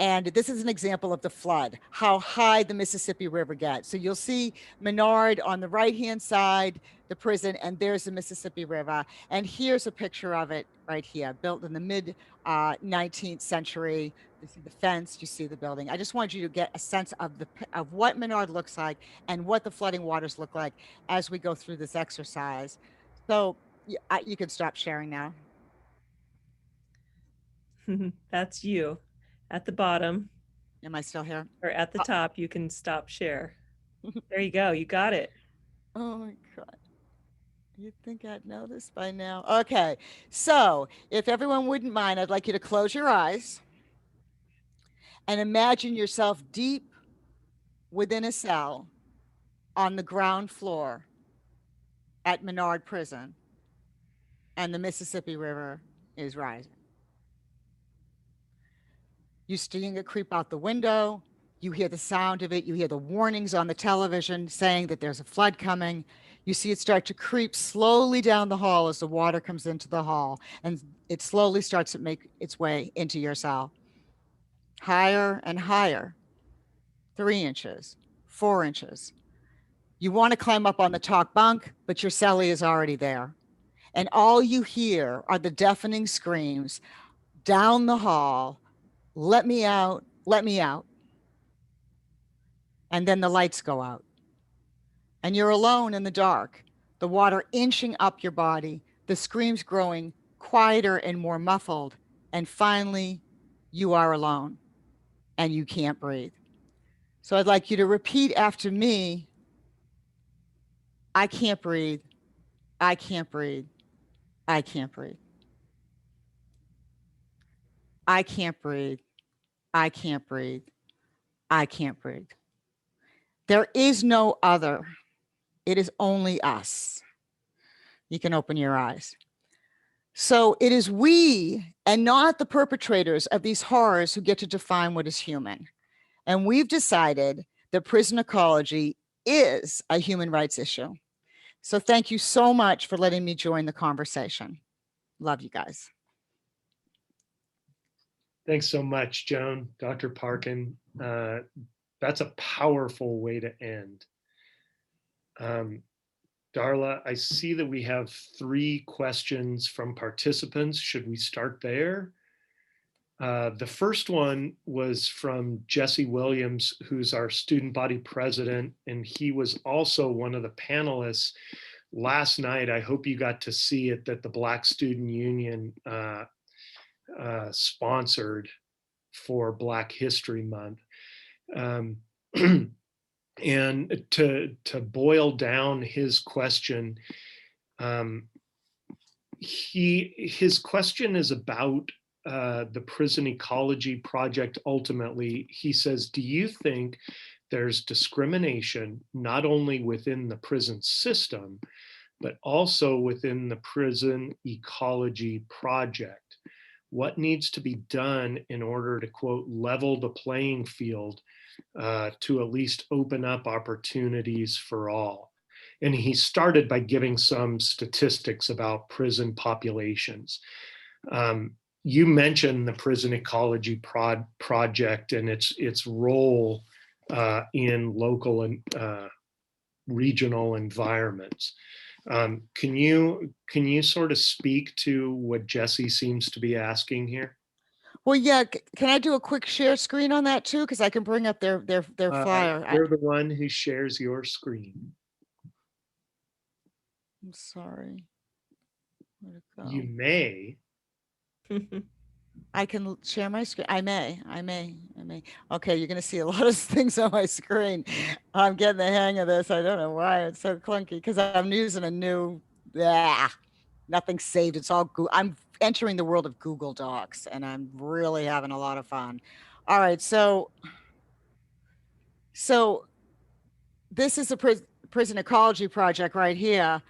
And this is an example of the flood, how high the Mississippi River gets. So you'll see Menard on the right-hand side, the prison, and there's the Mississippi River. And here's a picture of it right here, built in the mid 19th century. You see the fence, you see the building. I just wanted you to get a sense of what Menard looks like and what the flooding waters look like as we go through this exercise. So you can stop sharing now. That's you. At the bottom. Am I still here? Or at the top, you can stop share. There you go. You got it. Oh my God. You'd think I'd know this by now. Okay. So if everyone wouldn't mind, I'd like you to close your eyes and imagine yourself deep within a cell on the ground floor at Menard Prison, and the Mississippi River is rising. You're seeing it creep out the window. You hear the sound of it. You hear the warnings on the television saying that there's a flood coming. You see it start to creep slowly down the hall as the water comes into the hall, and it slowly starts to make its way into your cell. Higher and higher, 3 inches, 4 inches. You want to climb up on the top bunk, but your cellie is already there. And all you hear are the deafening screams down the hall, let me out, let me out. And then the lights go out. And you're alone in the dark, the water inching up your body, the screams growing quieter and more muffled. And finally, you are alone and you can't breathe. So I'd like you to repeat after me. I can't breathe. I can't breathe. I can't breathe. I can't breathe. I can't breathe. I can't breathe. There is no other. It is only us. You can open your eyes. So it is we and not the perpetrators of these horrors who get to define what is human. And we've decided that prison ecology is a human rights issue. So thank you so much for letting me join the conversation. Love you guys. Thanks so much, Joan, Dr. Parkin. That's a powerful way to end. Darla, I see that we have 3 questions from participants. Should we start there? The first one was from Jesse Williams, who's our student body president, and he was also one of the panelists last night. I hope you got to see it, that the Black Student Union sponsored for Black History Month. And to boil down his question, his question is about the Prison Ecology Project. Ultimately, he says, do you think there's discrimination not only within the prison system, but also within the Prison Ecology Project? What needs to be done in order to, quote, level the playing field to at least open up opportunities for all? And he started by giving some statistics about prison populations. You mentioned the Prison Ecology Project and its role in local and regional environments. Can you sort of speak to what Jesse seems to be asking here? Well, yeah. Can I do a quick share screen on that too? Because I can bring up their flyer. You're the one who shares your screen. I'm sorry. Where'd it go? You may. I can share my screen. I may. Okay, you're going to see a lot of things on my screen. I'm getting the hang of this. I don't know why it's so clunky, because I'm using a new, nothing saved. It's all Google. I'm entering the world of Google Docs, and I'm really having a lot of fun. All right, so this is a prison ecology project right here.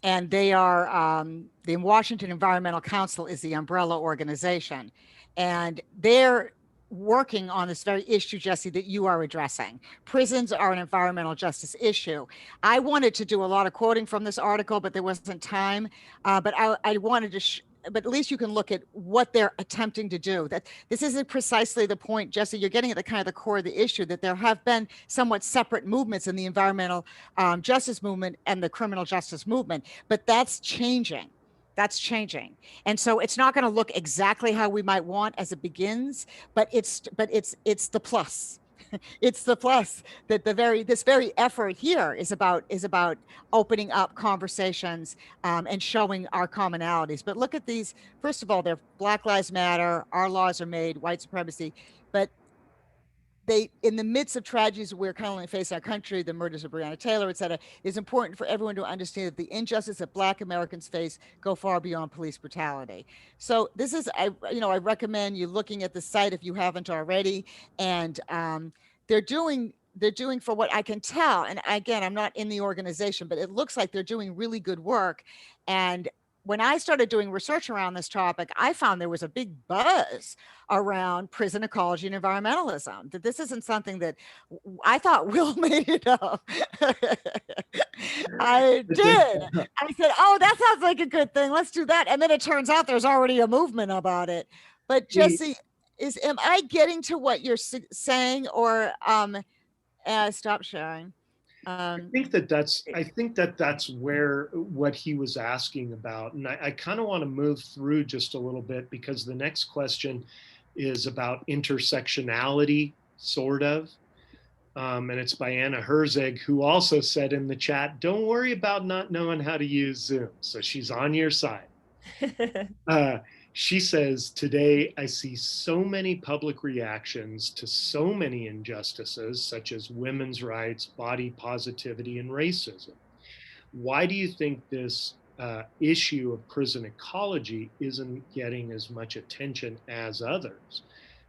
And they are, the Washington Environmental Council is the umbrella organization. And they're working on this very issue, Jesse, that you are addressing. Prisons are an environmental justice issue. I wanted to do a lot of quoting from this article, but there wasn't time. But I wanted to but at least you can look at what they're attempting to do. That this isn't precisely the point, Jesse. You're getting at the kind of the core of the issue, that there have been somewhat separate movements in the environmental justice movement and the criminal justice movement, but that's changing. That's changing. And so it's not going to look exactly how we might want as it begins, but it's the plus. It's the plus that this very effort here is about opening up conversations and showing our commonalities. But look at these. First of all, they're Black Lives Matter, our laws are made, white supremacy, but they, in the midst of tragedies we're currently facing in our country, the murders of Breonna Taylor, et cetera, it's important for everyone to understand that the injustice that Black Americans face go far beyond police brutality. So this is, I recommend you looking at the site if you haven't already. And they're doing, for what I can tell, and again, I'm not in the organization, but it looks like they're doing really good work. And when I started doing research around this topic, I found there was a big buzz around prison ecology and environmentalism, that this isn't something that I thought Will made it up. I did. I said, oh, that sounds like a good thing. Let's do that. And then it turns out there's already a movement about it. But Jesse, am I getting to what you're saying, or stop sharing? I think that's where what he was asking about. And I kind of want to move through just a little bit, because the next question is about intersectionality, sort of. And it's by Anna Herzeg, who also said in the chat, don't worry about not knowing how to use Zoom. So she's on your side. She says, today I see so many public reactions to so many injustices, such as women's rights, body positivity, and racism. Why do you think this issue of prison ecology isn't getting as much attention as others?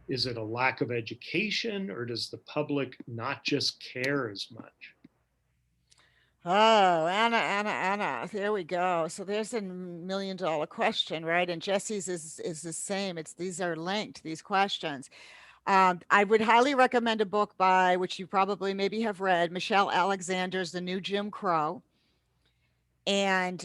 Is it a lack of education, or does the public not just care as much? Oh, Anna, there we go. So there's a million-dollar question, right? And Jesse's is the same. These are linked, these questions. I would highly recommend a book by, which you probably maybe have read, Michelle Alexander's The New Jim Crow. And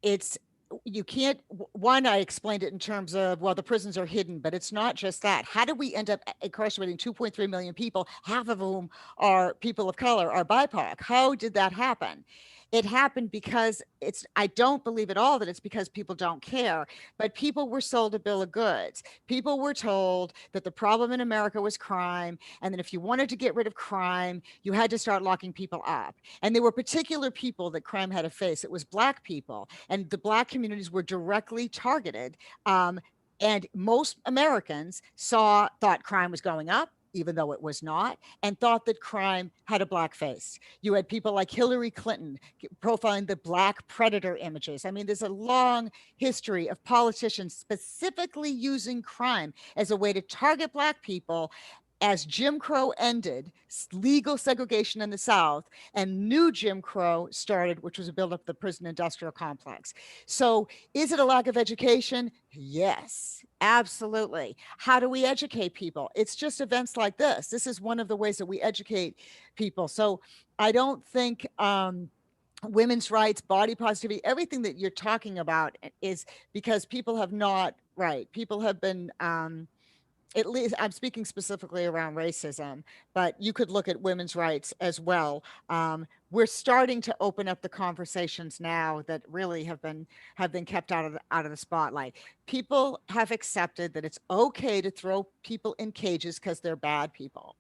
it's you can't one, I explained it in terms of, well, the prisons are hidden, but it's not just that. How do we end up incarcerating 2.3 million people, half of whom are people of color, are BIPOC? How did that happen? It happened because I don't believe at all that it's because people don't care, but people were sold a bill of goods. People were told that the problem in America was crime, and that if you wanted to get rid of crime, you had to start locking people up. And there were particular people that crime had to face. It was Black people, and the Black communities were directly targeted. And most Americans thought crime was going up, even though it was not, and thought that crime had a Black face. You had people like Hillary Clinton profiling the Black predator images. I mean, there's a long history of politicians specifically using crime as a way to target Black people. As Jim Crow ended, legal segregation in the South, and new Jim Crow started, which was a build up of the prison industrial complex. So is it a lack of education? Yes, absolutely. How do we educate people? It's just events like this. This is one of the ways that we educate people. So I don't think women's rights, body positivity, everything that you're talking about is because people have not, right, people have been, at least I'm speaking specifically around racism, but you could look at women's rights as well. We're starting to open up the conversations now that really have been kept out of the spotlight. People have accepted that it's okay to throw people in cages because they're bad people.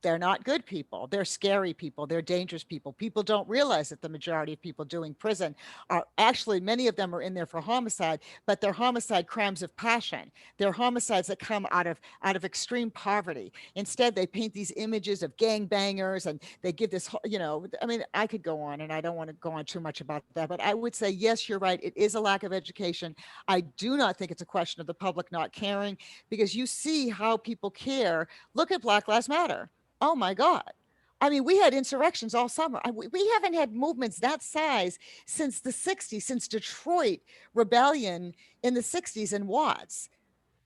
They're not good people. They're scary people. They're dangerous people. People don't realize that the majority of people doing prison are actually, many of them are in there for homicide, but they're homicide crimes of passion. They're homicides that come out of extreme poverty. Instead, they paint these images of gangbangers, and they give this, I mean, I could go on, and I don't want to go on too much about that, but I would say, yes, you're right. It is a lack of education. I do not think it's a question of the public not caring, because you see how people care. Look at Black Lives Matter. Oh my God. I mean, we had insurrections all summer. We haven't had movements that size since the 60s, since Detroit rebellion in the 60s in Watts.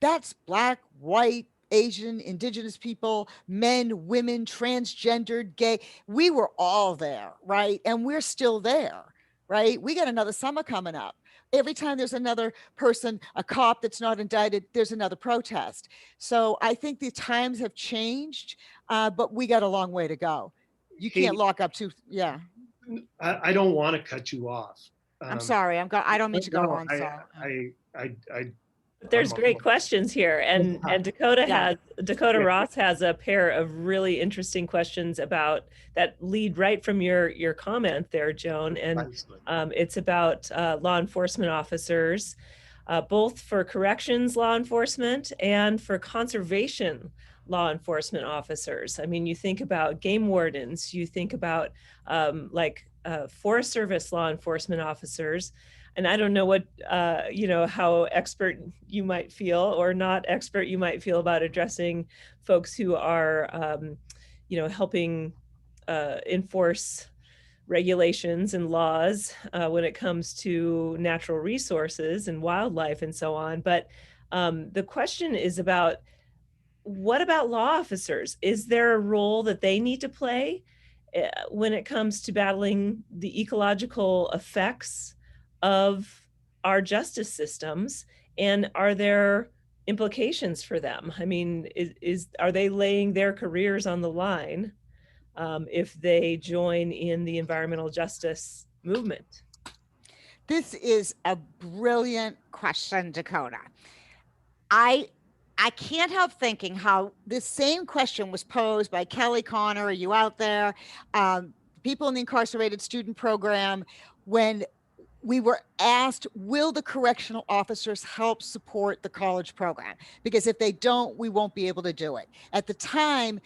That's Black, white, Asian, indigenous people, men, women, transgendered, gay. We were all there, right? And we're still there, right? We got another summer coming up. Every time there's another person, a cop that's not indicted, there's another protest. So I think the times have changed, but we got a long way to go. You can't lock up yeah. I don't want to cut you off. I'm sorry. I don't mean to go on. There's great questions here, and Dakota Ross has a pair of really interesting questions about that lead right from your comment there, Joan, and it's about law enforcement officers, both for corrections law enforcement and for conservation law enforcement officers. I mean, you think about game wardens, you think about Forest Service law enforcement officers. And I don't know what, how expert you might feel or not expert you might feel about addressing folks who are, helping enforce regulations and laws when it comes to natural resources and wildlife and so on. But the question is about, what about law officers? Is there a role that they need to play when it comes to battling the ecological effects of our justice systems, and are there implications for them? I mean, are they laying their careers on the line if they join in the environmental justice movement? This is a brilliant question, Dakota. I can't help thinking how this same question was posed by Kelly Connor. Are you out there? People in the Incarcerated Student Program, when we were asked, will the correctional officers help support the college program? Because if they don't, we won't be able to do it. At the time,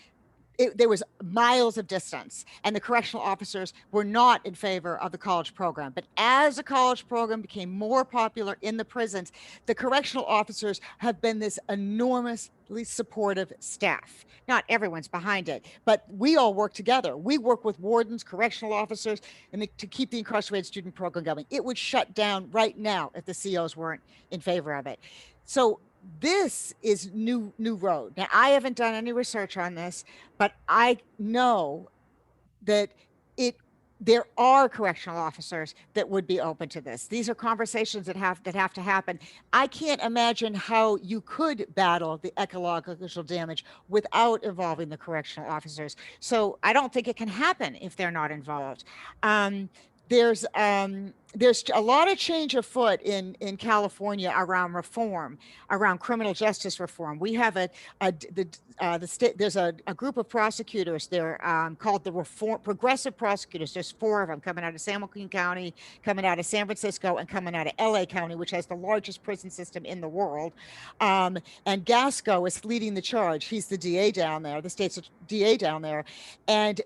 there was miles of distance, and the correctional officers were not in favor of the college program. But as the college program became more popular in the prisons, the correctional officers have been this enormously supportive staff. Not everyone's behind it, but we all work together. We work with wardens, correctional officers, and to keep the incarcerated student program going. It would shut down right now if the COs weren't in favor of it. So this is new road. Now, I haven't done any research on this, but I know that there are correctional officers that would be open to this. These are conversations that have to happen. I can't imagine how you could battle the ecological damage without involving the correctional officers. So I don't think it can happen if they're not involved. There's a lot of change afoot in California around reform, around criminal justice reform. We have the state. There's a group of prosecutors. They're called the Progressive Prosecutors. There's 4 of them coming out of San Joaquin County, coming out of San Francisco, and coming out of LA County, which has the largest prison system in the world. And Gasco is leading the charge. He's the DA down there, the state's DA down there, and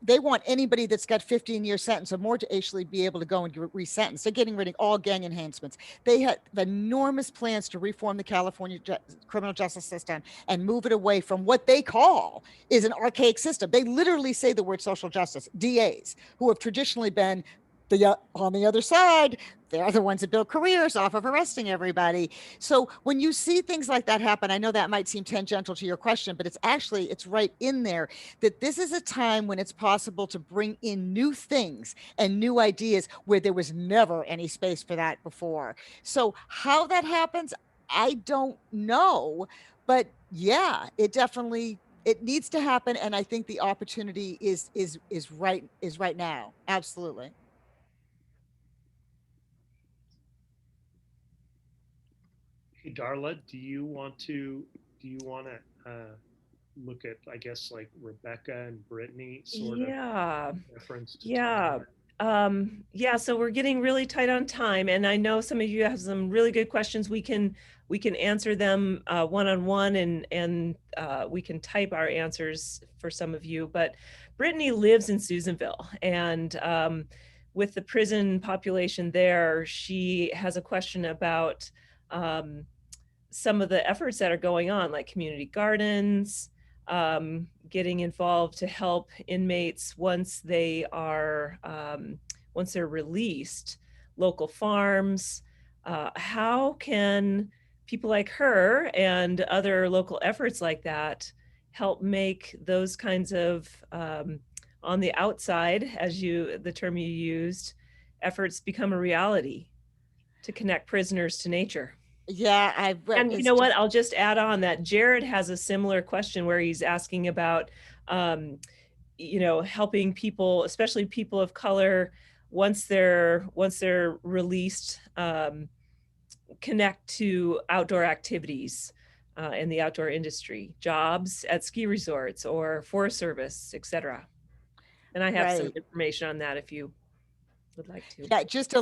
they want anybody that's got 15-year sentence or more to actually be able to go and get resentenced. They're getting rid of all gang enhancements. They have enormous plans to reform the California criminal justice system and move it away from what they call is an archaic system. They literally say the word social justice. DAs, who have traditionally been on the other side, they're the ones that build careers off of arresting everybody. So when you see things like that happen, I know that might seem tangential to your question, but it's right in there that this is a time when it's possible to bring in new things and new ideas where there was never any space for that before. So how that happens, I don't know, but yeah, it needs to happen. And I think the opportunity is right now. Absolutely. Hey, Darla, do you want to look at, I guess, like Rebecca and Brittany sort of reference to time? So we're getting really tight on time, and I know some of you have some really good questions. We can answer them one-on-one, and we can type our answers for some of you. But Brittany lives in Susanville, and with the prison population there, she has a question about some of the efforts that are going on, like community gardens, getting involved to help inmates once they're released, local farms. How can people like her and other local efforts like that help make those kinds of on the outside, as the term you used, efforts become a reality to connect prisoners to nature? Yeah, and you know what? I'll just add on that Jared has a similar question where he's asking about, helping people, especially people of color, once they're released, connect to outdoor activities in the outdoor industry, jobs at ski resorts or Forest Service, etc. And I have some information on that if you would like to. Yeah, just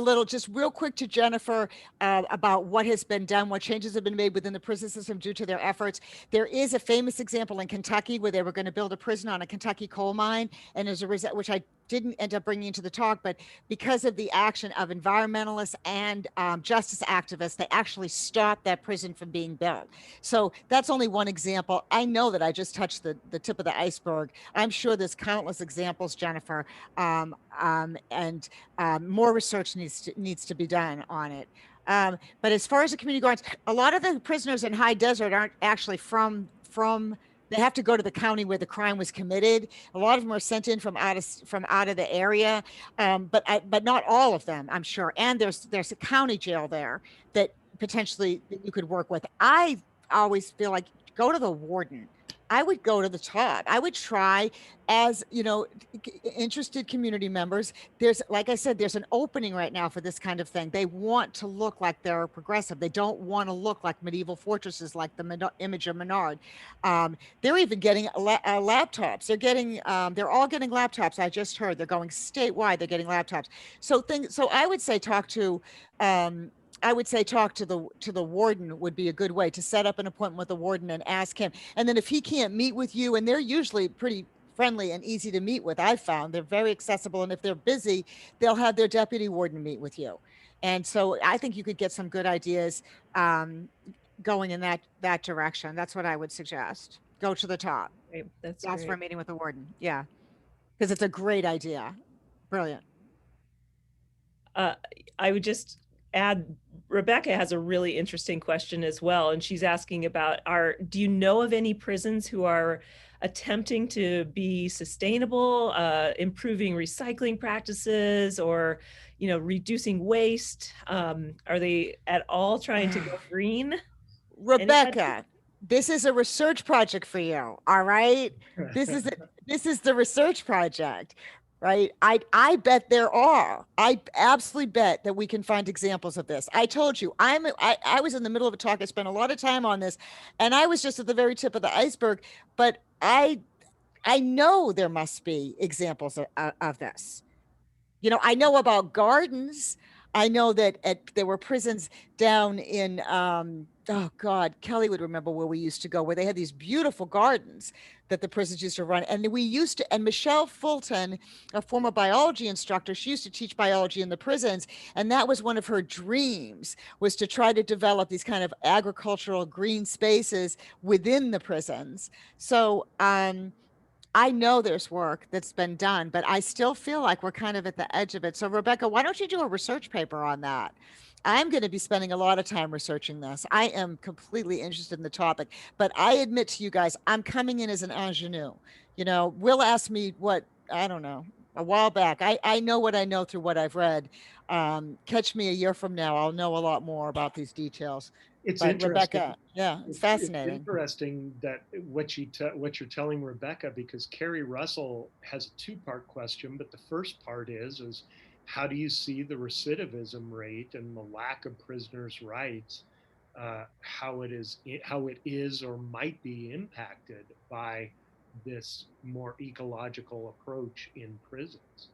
real quick to Jennifer about what has been done, what changes have been made within the prison system due to their efforts. There is a famous example in Kentucky where they were going to build a prison on a Kentucky coal mine, and as a result, which I didn't end up bringing into the talk, but because of the action of environmentalists and justice activists, they actually stopped that prison from being built. So that's only one example. I know that I just touched the tip of the iceberg. I'm sure there's countless examples, Jennifer, and more research needs to be done on it. But as far as the community gardens, a lot of the prisoners in high desert aren't actually from they have to go to the county where the crime was committed. A lot of them are sent in from out of the area, but not all of them, I'm sure. And there's a county jail there that potentially you could work with. I always feel like go to the warden. I would go to the top. I would try, as interested community members. There's, like I said, there's an opening right now for this kind of thing. They want to look like they're progressive. They don't want to look like medieval fortresses, like the image of Menard. They're even getting laptops. They're all getting laptops. I just heard they're going statewide. They're getting laptops. So I would say talk to I would say talk to the warden would be a good way to set up an appointment with the warden and ask him. And then if he can't meet with you, and they're usually pretty friendly and easy to meet with, I've found they're very accessible. And if they're busy, they'll have their deputy warden meet with you. And so I think you could get some good ideas going in that direction. That's what I would suggest. Go to the top. Great. That's Ask for great. a meeting with the warden. Yeah, because it's a great idea. Brilliant. I would just add, Rebecca has a really interesting question as well. And she's asking about do you know of any prisons who are attempting to be sustainable, improving recycling practices, or, reducing waste? Are they at all trying to go green? Rebecca, this is a research project for you. All right. This is the research project, right? I bet there are. I absolutely bet that we can find examples of this. I told you, I was in the middle of a talk. I spent a lot of time on this, and I was just at the very tip of the iceberg. But I know there must be examples of this. I know about gardens. I know that there were prisons down in, oh God, Kelly would remember where we used to go, where they had these beautiful gardens that the prisons used to run. And and Michelle Fulton, a former biology instructor, she used to teach biology in the prisons. And that was one of her dreams, was to try to develop these kind of agricultural green spaces within the prisons. So, I know there's work that's been done, but I still feel like we're kind of at the edge of it. So Rebecca, why don't you do a research paper on that? I'm going to be spending a lot of time researching this. I am completely interested in the topic, but I admit to you guys, I'm coming in as an ingenue. Will asked me what, I don't know, a while back. I know what I know through what I've read. Catch me a year from now, I'll know a lot more about these details. It's But interesting. Rebecca, yeah, it's fascinating. It's interesting that what you're telling Rebecca, because Carrie Russell has a two-part question, but the first part is how do you see the recidivism rate and the lack of prisoners' rights, how it is or might be impacted by this more ecological approach in prisons?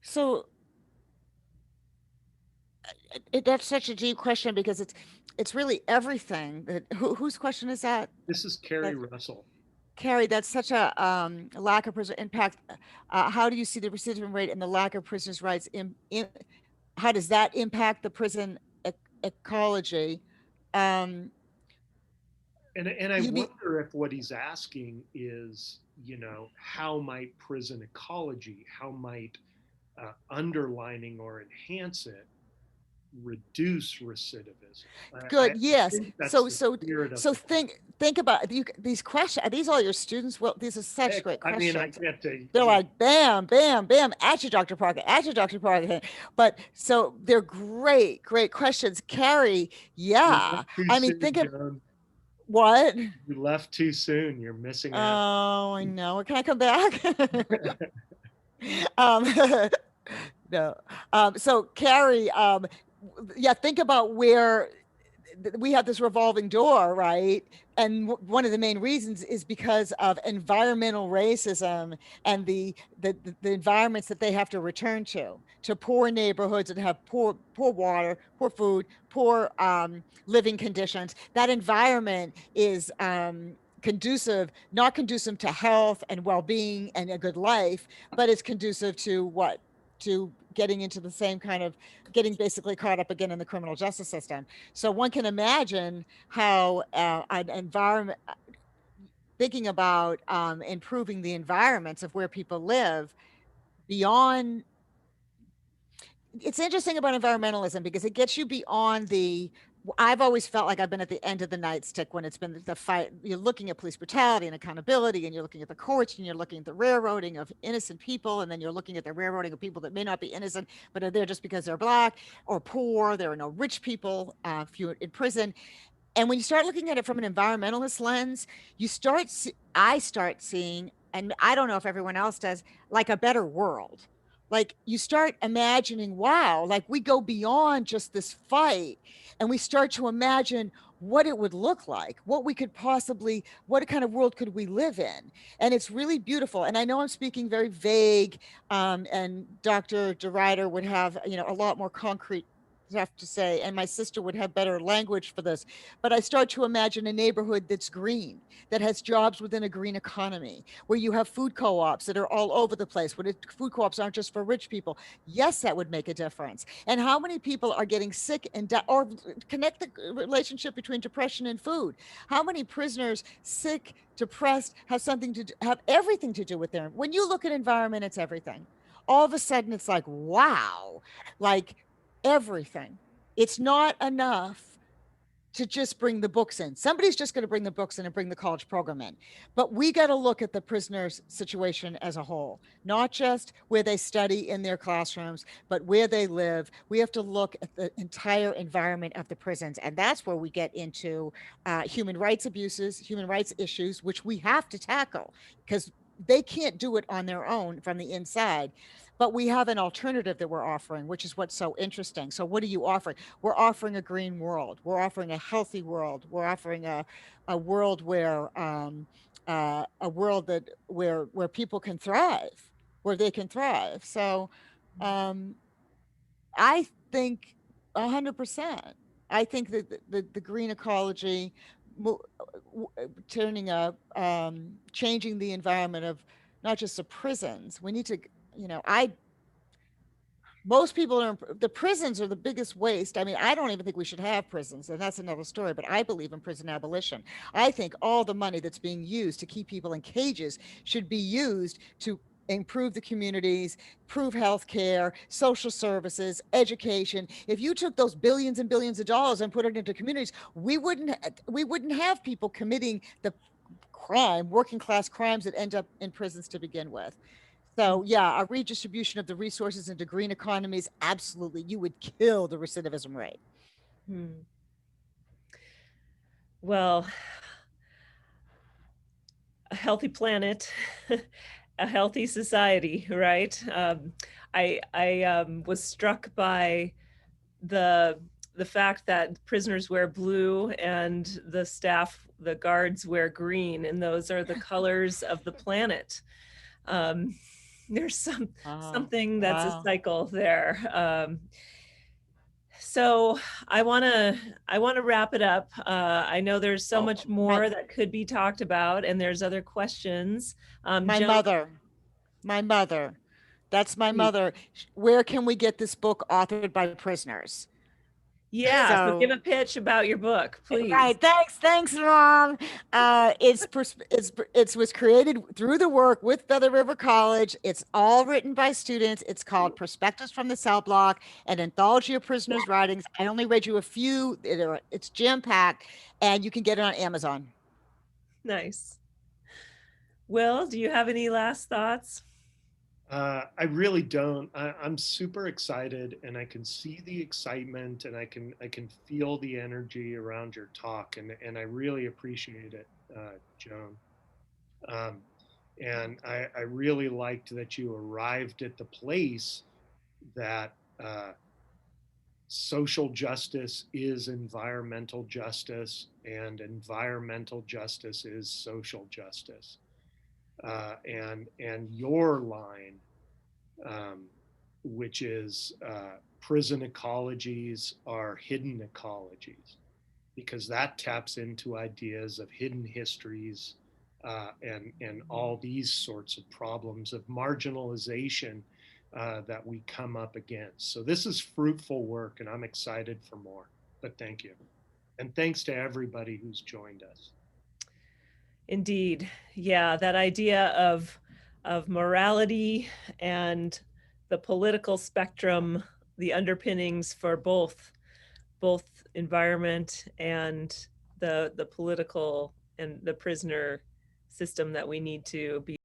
So that's such a deep question, because it's really everything. Whose question is that? This is Carrie Russell. Carrie, that's such a lack of prison impact. How do you see the recidivism rate and the lack of prisoners' rights how does that impact the prison ecology? And I wonder if what he's asking is, how might prison ecology, how might underlining or enhance it reduce recidivism? Good. Yes. So think about these questions. Are these all your students? Well, these are such great questions. I can't. They're like bam, bam, bam. At you, Dr. Parkin. At you, Dr. Parkin. But so they're great questions. Carrie, yeah. Think of what? You left too soon. You're missing out. Oh, I know. Can I come back? No. So Carrie, yeah, think about where we have this revolving door, right? And one of the main reasons is because of environmental racism and the environments that they have to return to poor neighborhoods that have poor water, poor food, poor living conditions. That environment is not conducive to health and well-being and a good life, but it's conducive to what? To getting into the same kind of getting basically caught up again in the criminal justice system. So one can imagine how an environment, thinking about improving the environments of where people live beyond. It's interesting about environmentalism because it gets you beyond I've always felt like I've been at the end of the nightstick when it's been the fight. You're looking at police brutality and accountability, and you're looking at the courts, and you're looking at the railroading of innocent people, and then you're looking at the railroading of people that may not be innocent, but are there just because they're Black or poor. There are no rich people in prison. And when you start looking at it from an environmentalist lens, I start seeing, and I don't know if everyone else does, like a better world. Like you start imagining, wow, like we go beyond just this fight and we start to imagine what it would look like, what kind of world could we live in? And it's really beautiful. And I know I'm speaking very vague, and Dr. DeRuiter would have, a lot more concrete have to say, and my sister would have better language for this, but I start to imagine a neighborhood that's green, that has jobs within a green economy, where you have food co-ops that are all over the place, where food co-ops aren't just for rich people. Yes, that would make a difference. And how many people are getting sick and or connect the relationship between depression and food? How many prisoners, sick, depressed, have something to do, have everything to do with their, when you look at environment, it's everything. All of a sudden it's like, wow, like everything. It's not enough to just bring the books in. Somebody's just going to bring the books in and bring the college program in. But we got to look at the prisoners' situation as a whole, not just where they study in their classrooms, but where they live. We have to look at the entire environment of the prisons. And that's where we get into human rights abuses, human rights issues, which we have to tackle because they can't do it on their own from the inside. But we have an alternative that we're offering, which is what's so interesting. So what are you offering? We're offering a green world. We're offering a healthy world. We're offering a world where a world that where people can thrive, where they can thrive. So I think 100%. I think that the green ecology, turning a changing the environment of not just the prisons. We need to, you know, most people are, the prisons are the biggest waste. I mean, I don't even think we should have prisons, and that's another story, but I believe in prison abolition. I think all the money that's being used to keep people in cages should be used to improve the communities, improve healthcare, social services, education. If you took those billions and billions of dollars and put it into communities, we wouldn't have people committing the working class crimes that end up in prisons to begin with. So yeah, a redistribution of the resources into green economies, absolutely, you would kill the recidivism rate. Well, a healthy planet, a healthy society, right? I was struck by the fact that prisoners wear blue and the staff, the guards wear green, and those are the colors of the planet. There's something that's a cycle there. So I want to wrap it up. I know there's so much more that could be talked about, and there's other questions. My mother, that's my Please. mother. Where can we get this book authored by prisoners? Yeah, so give a pitch about your book, please. Right. Thanks, Mom. It was created through the work with Feather River College. It's all written by students. It's called Perspectives from the Cell Block, an anthology of prisoners' writings. I only read you a few. It's jam-packed, and you can get it on Amazon. Nice. Will, do you have any last thoughts? I really don't. I'm super excited, and I can see the excitement, and I can feel the energy around your talk, and I really appreciate it, Joan. And I really liked that you arrived at the place that social justice is environmental justice, and environmental justice is social justice. And your line, which is prison ecologies are hidden ecologies, because that taps into ideas of hidden histories and all these sorts of problems of marginalization that we come up against. So this is fruitful work, and I'm excited for more. But thank you. And thanks to everybody who's joined us. Indeed. Yeah, that idea of morality and the political spectrum, the underpinnings for both environment and the political and the prisoner system that we need to be